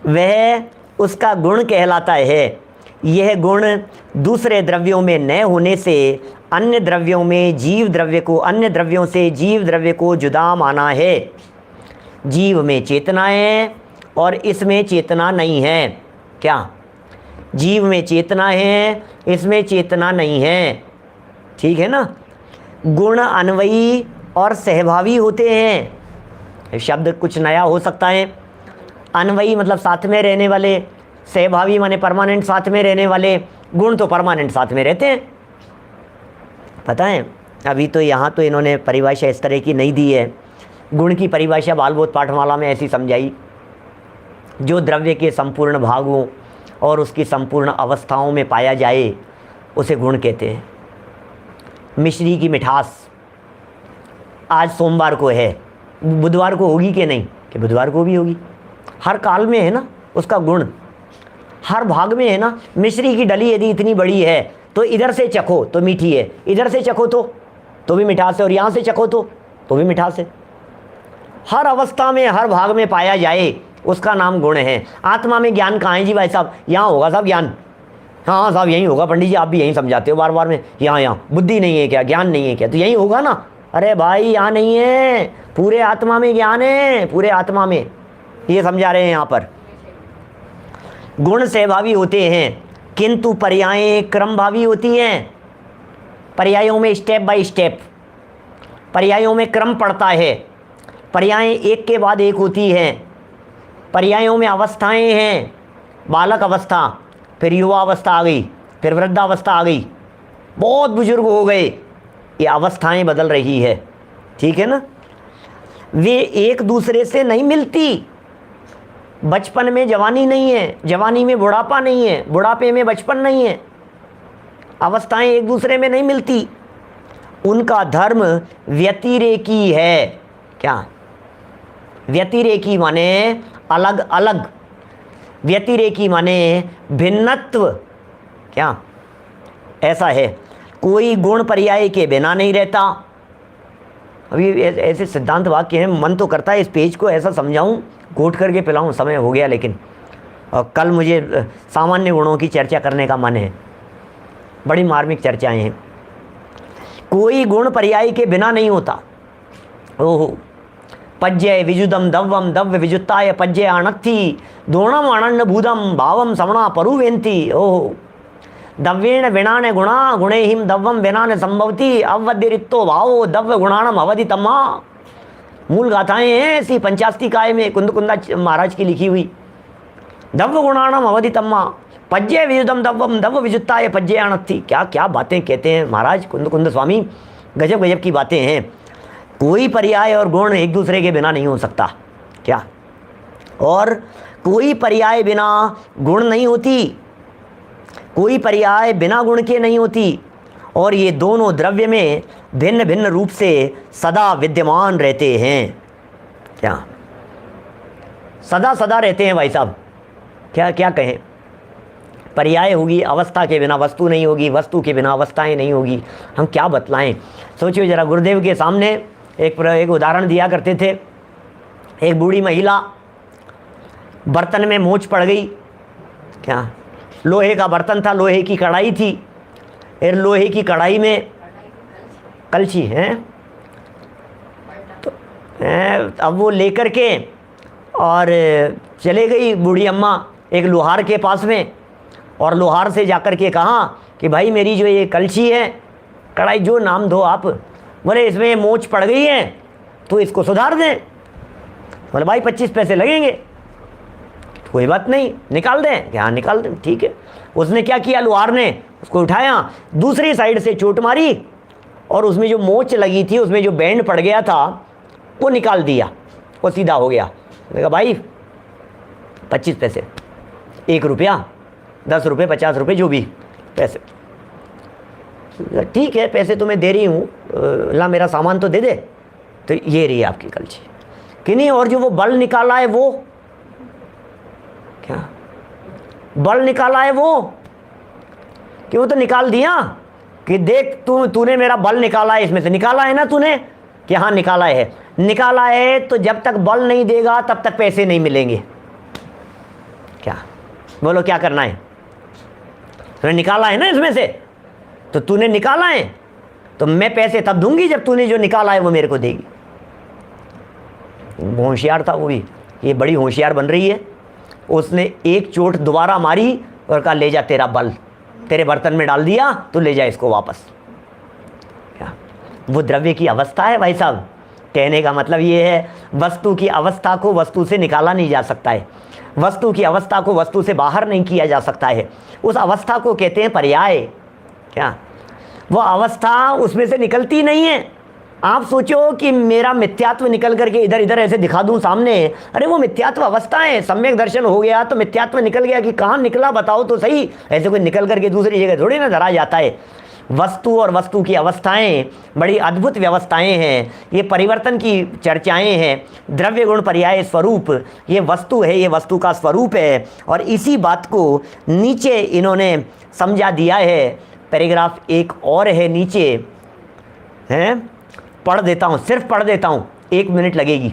वह उसका गुण कहलाता है। यह गुण दूसरे द्रव्यों में न होने से अन्य द्रव्यों में जीव द्रव्य को, अन्य द्रव्यों से जीव द्रव्य को जुदा माना है। जीव में चेतना है और इसमें चेतना नहीं है। क्या? जीव में चेतना है, इसमें चेतना नहीं है। ठीक है ना? गुण अन्वयी और सहभावी होते हैं। शब्द कुछ नया हो सकता है। अन्वयी मतलब साथ में रहने वाले, सहभावी माने परमानेंट साथ में रहने वाले। गुण तो परमानेंट साथ में रहते हैं, पता है। अभी तो यहाँ तो इन्होंने परिभाषा इस तरह की नहीं दी है। गुण की परिभाषा बालबोध पाठमाला में ऐसी समझाई, जो द्रव्य के संपूर्ण भागों और उसकी संपूर्ण अवस्थाओं में पाया जाए उसे गुण कहते हैं। मिश्री की मिठास आज सोमवार को है, बुधवार को होगी कि नहीं? कि बुधवार को भी होगी। हर काल में है ना उसका गुण, हर भाग में है ना। मिश्री की डली यदि इतनी बड़ी है तो इधर से चखो तो मीठी है, इधर से चखो तो भी मिठास है, और यहाँ से चखो तो भी मिठास है। हर अवस्था में, हर भाग में पाया जाए उसका नाम गुण है। आत्मा में ज्ञान कहाँ है जी भाई साहब? यहाँ होगा साहब ज्ञान। हाँ साहब यहीं होगा, पंडित जी आप भी यहीं समझाते हो बार बार में। यहाँ बुद्धि नहीं है क्या, ज्ञान नहीं है क्या? तो यहीं होगा ना। अरे भाई यहाँ नहीं है, पूरे आत्मा में ज्ञान है, पूरे आत्मा में। ये समझा रहे हैं यहाँ पर। गुण सहभावी होते हैं किंतु पर्यायें क्रमभावी होती हैं। पर्यायों में स्टेप बाय स्टेप, पर्यायों में क्रम पड़ता है। पर्यायें एक के बाद एक होती हैं। पर्यायों में अवस्थाएं हैं। बालक अवस्था, फिर युवा अवस्था आ गई, फिर वृद्धावस्था आ गई, बहुत बुजुर्ग हो गए। ये अवस्थाएं बदल रही है, ठीक है ना। वे एक दूसरे से नहीं मिलती। बचपन में जवानी नहीं है, जवानी में बुढ़ापा नहीं है, बुढ़ापे में बचपन नहीं है। अवस्थाएं एक दूसरे में नहीं मिलती। उनका धर्म व्यतिरेकी है। क्या? व्यतिरेकी माने अलग अलग, व्यतिरेकी माने भिन्नत्व। क्या? ऐसा है, कोई गुण पर्याय के बिना नहीं रहता। अभी ऐसे सिद्धांत वाक्य हैं, मन तो करता है इस पेज को ऐसा समझाऊं, घोट करके पिलाऊं, समय हो गया लेकिन। और कल मुझे सामान्य गुणों की चर्चा करने का मन है, बड़ी मार्मिक चर्चाएं हैं। कोई गुण पर्याय के बिना नहीं होता। ओहो, पज्य विजुदम दव्वम दव्य विजुत्ताय पज्य आणत्थि दोणम अनन्न भूदम भावम समणा परुवेन्ति। ओहो, दव्येण विणान गुणा गुणे हिम दव्वम विनान संभवती अवधिरितो भावो दव्य गुणाणम अवधितम्मा। मूल गाथाएं हैं ऐसी पंचास्तिकाय में, कुंद कुंदा महाराज की लिखी हुई। दव्य गुणाणम अवधितम्मा पज्य विजुदम दव्वम दव्य विजुत्ताय पज्य आणत्थि। क्या क्या बातें कहते हैं महाराज कुंद कुंद स्वामी, गजब गजब की बातें हैं। कोई पर्याय और गुण एक दूसरे के बिना नहीं हो सकता। क्या? और कोई पर्याय बिना गुण नहीं होती, कोई पर्याय बिना गुण के नहीं होती। और ये दोनों द्रव्य में भिन्न भिन्न रूप से सदा विद्यमान रहते हैं। क्या? सदा सदा रहते हैं भाई साहब। क्या क्या कहें? पर्याय होगी, अवस्था के बिना वस्तु नहीं होगी, वस्तु के बिना अवस्थाएं नहीं होगी। हम क्या बतलाएं। सोचिए जरा, गुरुदेव के सामने एक उदाहरण दिया करते थे। एक बूढ़ी महिला, बर्तन में मोच पड़ गई, क्या लोहे का बर्तन था, लोहे की कढ़ाई थी, और लोहे की कढ़ाई में कलछी है, तो अब वो लेकर के और चले गई बूढ़ी अम्मा एक लोहार के पास में, और लोहार से जाकर के कहा कि भाई मेरी जो ये कलछी है, कढ़ाई जो नाम दो आप, बोले इसमें मोच पड़ गई है तो इसको सुधार दें। बोले भाई 25 पैसे लगेंगे। कोई बात नहीं, निकाल दें। क्या निकाल दें, ठीक है। उसने क्या किया, लोहार ने उसको उठाया, दूसरी साइड से चोट मारी, और उसमें जो मोच लगी थी, उसमें जो बैंड पड़ गया था, वो निकाल दिया, वो सीधा हो गया। देखा भाई 25 पैसे, 1 रुपया, 10 रुपये, 50 रुपये, जो भी पैसे, ठीक है पैसे तो मैं दे रही हूँ, ला मेरा सामान तो दे दे। तो ये रही आपकी कलछी कि नहीं। और जो वो बल निकाला है, वो क्या बल निकाला है, वो कि वो तो निकाल दिया कि देख तूने मेरा बल निकाला है, इसमें से निकाला है ना तूने, कि हाँ निकाला है। निकाला है तो जब तक बल नहीं देगा तब तक पैसे नहीं मिलेंगे। क्या बोलो, क्या करना है? तूने निकाला है ना इसमें से, तो तूने निकाला है तो मैं पैसे तब दूंगी जब तूने जो निकाला है वो मेरे को देगी। होशियार था वो भी, ये बड़ी होशियार बन रही है। उसने एक चोट दोबारा मारी और कहा ले जा, तेरा बल तेरे बर्तन में डाल दिया, तो ले जा इसको वापस। क्या वो द्रव्य की अवस्था है भाई साहब। कहने का मतलब ये है, वस्तु की अवस्था को वस्तु से निकाला नहीं जा सकता है, वस्तु की अवस्था को वस्तु से बाहर नहीं किया जा सकता है। उस अवस्था को कहते हैं पर्याय। क्या वो अवस्था उसमें से निकलती नहीं है। आप सोचो कि मेरा मिथ्यात्व निकल करके इधर इधर ऐसे दिखा दूं सामने, अरे वो मिथ्यात्व अवस्था है। सम्यक दर्शन हो गया तो मिथ्यात्व निकल गया, कि कहाँ निकला बताओ तो सही। ऐसे कोई निकल करके दूसरी जगह थोड़ी ना धरा जाता है। वस्तु और वस्तु की अवस्थाएं बड़ी अद्भुत व्यवस्थाएं हैं। ये परिवर्तन की चर्चाएं हैं। द्रव्य गुण पर्याय स्वरूप, ये वस्तु है, ये वस्तु का स्वरूप है। और इसी बात को नीचे इन्होंने समझा दिया है। पैराग्राफ एक और है नीचे, हैं पढ़ देता हूँ, सिर्फ पढ़ देता हूँ, 1 मिनट लगेगी।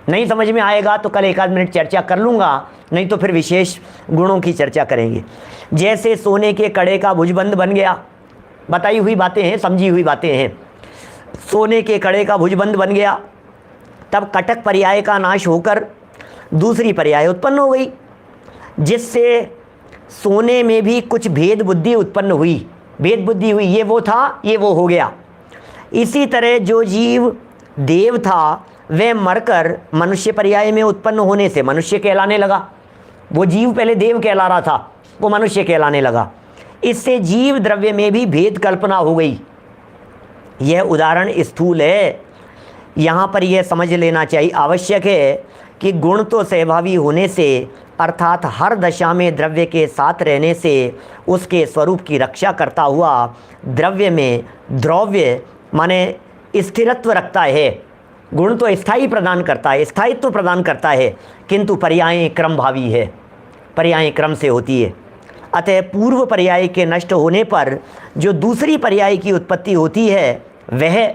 नहीं समझ में आएगा तो कल 1 आध मिनट चर्चा कर लूँगा, नहीं तो फिर विशेष गुणों की चर्चा करेंगे। जैसे सोने के कड़े का भुजबंद बन गया, बताई हुई बातें हैं, समझी हुई बातें हैं। सोने के कड़े का भुजबंद बन गया, तब कटक पर्याय का नाश होकर दूसरी पर्याय उत्पन्न हो गई, जिससे सोने में भी कुछ भेद बुद्धि उत्पन्न हुई। भेद बुद्धि हुई, ये वो था, ये वो हो गया। इसी तरह जो जीव देव था वह मरकर मनुष्य पर्याय में उत्पन्न होने से मनुष्य कहलाने लगा। वो जीव पहले देव कहला रहा था, वो मनुष्य कहलाने लगा। इससे जीव द्रव्य में भी भेद कल्पना हो गई। यह उदाहरण स्थूल है। यहाँ पर यह समझ लेना चाहिए, आवश्यक है कि गुण तो स्वभावी होने से, अर्थात हर दशा में द्रव्य के साथ रहने से उसके स्वरूप की रक्षा करता हुआ द्रव्य में द्रव्य माने स्थिरत्व रखता है। गुण तो स्थायी प्रदान करता है, स्थायित्व प्रदान करता है, किंतु पर्याय क्रमभावी है, पर्याय क्रम से होती है। अतः पूर्व पर्याय के नष्ट होने पर जो दूसरी पर्याय की उत्पत्ति होती है, वह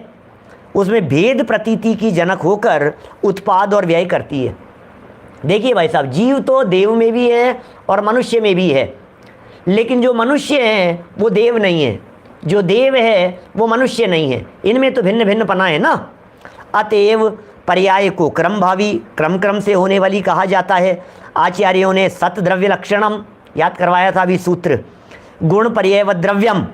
उसमें भेद प्रतीति की जनक होकर उत्पाद और व्यय करती है। देखिए भाई साहब, जीव तो देव में भी है और मनुष्य में भी है, लेकिन जो मनुष्य हैं वो देव नहीं है, जो देव है वो मनुष्य नहीं है। इनमें तो भिन्न भिन्न पना है ना। अतएव पर्याय को क्रमभावी, क्रम क्रम से होने वाली कहा जाता है। आचार्यों ने सत द्रव्य लक्षणम याद करवाया था अभी सूत्र, गुण पर्याय व द्रव्यम,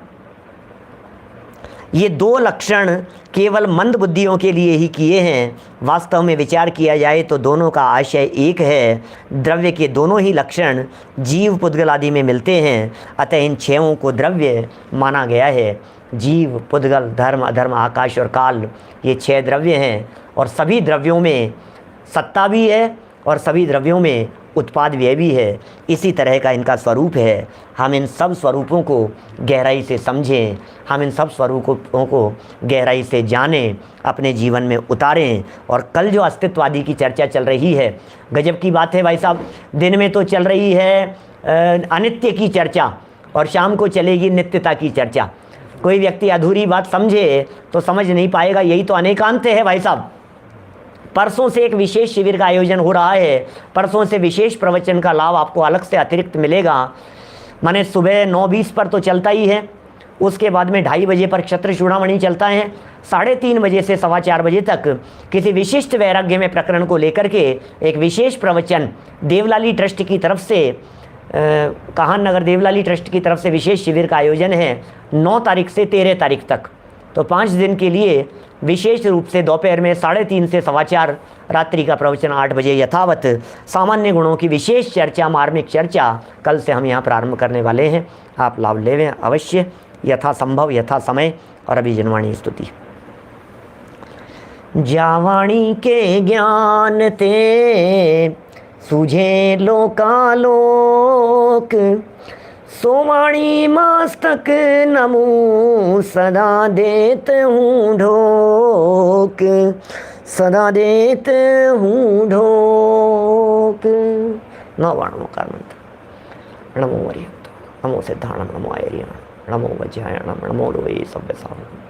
ये 2 लक्षण केवल मंद बुद्धियों के लिए ही किए हैं। वास्तव में विचार किया जाए तो दोनों का आशय एक है। द्रव्य के दोनों ही लक्षण जीव पुद्गल आदि में मिलते हैं। अतः इन 6 को द्रव्य माना गया है। जीव, पुद्गल, धर्म, अधर्म, आकाश और काल, ये 6 द्रव्य हैं। और सभी द्रव्यों में सत्ता भी है और सभी द्रव्यों में उत्पाद व्यय भी है, इसी तरह का इनका स्वरूप है। हम इन सब स्वरूपों को गहराई से समझें, हम इन सब स्वरूपों को गहराई से जानें, अपने जीवन में उतारें। और कल जो अस्तित्ववादी की चर्चा चल रही है, गजब की बात है भाई साहब, दिन में तो चल रही है अनित्य की चर्चा और शाम को चलेगी नित्यता की चर्चा। कोई व्यक्ति अधूरी बात समझे तो समझ नहीं पाएगा, यही तो अनेकांत है भाई साहब। परसों से एक विशेष शिविर का आयोजन हो रहा है, परसों से विशेष प्रवचन का लाभ आपको अलग से अतिरिक्त मिलेगा। माने सुबह 9:20 पर तो चलता ही है, उसके बाद में 2:30 बजे पर क्षत्र चूड़ामणि चलता है, 3:30 बजे से 4:15 बजे तक किसी विशिष्ट वैराग्य में प्रकरण को लेकर के एक विशेष प्रवचन देवलाली ट्रस्ट की तरफ से, काहन नगर देवलाली ट्रस्ट की तरफ से विशेष शिविर का आयोजन है 9 तारीख से 13 तारीख तक। तो 5 दिन के लिए विशेष रूप से दोपहर में 3:30 से 4:15, रात्रि का प्रवचन 8 बजे यथावत सामान्य गुणों की विशेष चर्चा, मार्मिक चर्चा कल से हम यहाँ प्रारंभ करने वाले हैं। आप लाभ लेवें अवश्य, यथा संभव यथा समय। और अभी जनवाणी स्तुति। जावाणी के ज्ञान ते सूझे लोकालोक, सोवाणी मस्तक नमो सदा देत हूँ ढोक, सदा देत हूँ ढोक। नवाणों का मंत्र। नमो वरियंत, नमो सिद्धाणम, नमो आयर्यण, नमो वज्रायणम, नमो लोये सव्य साधनम।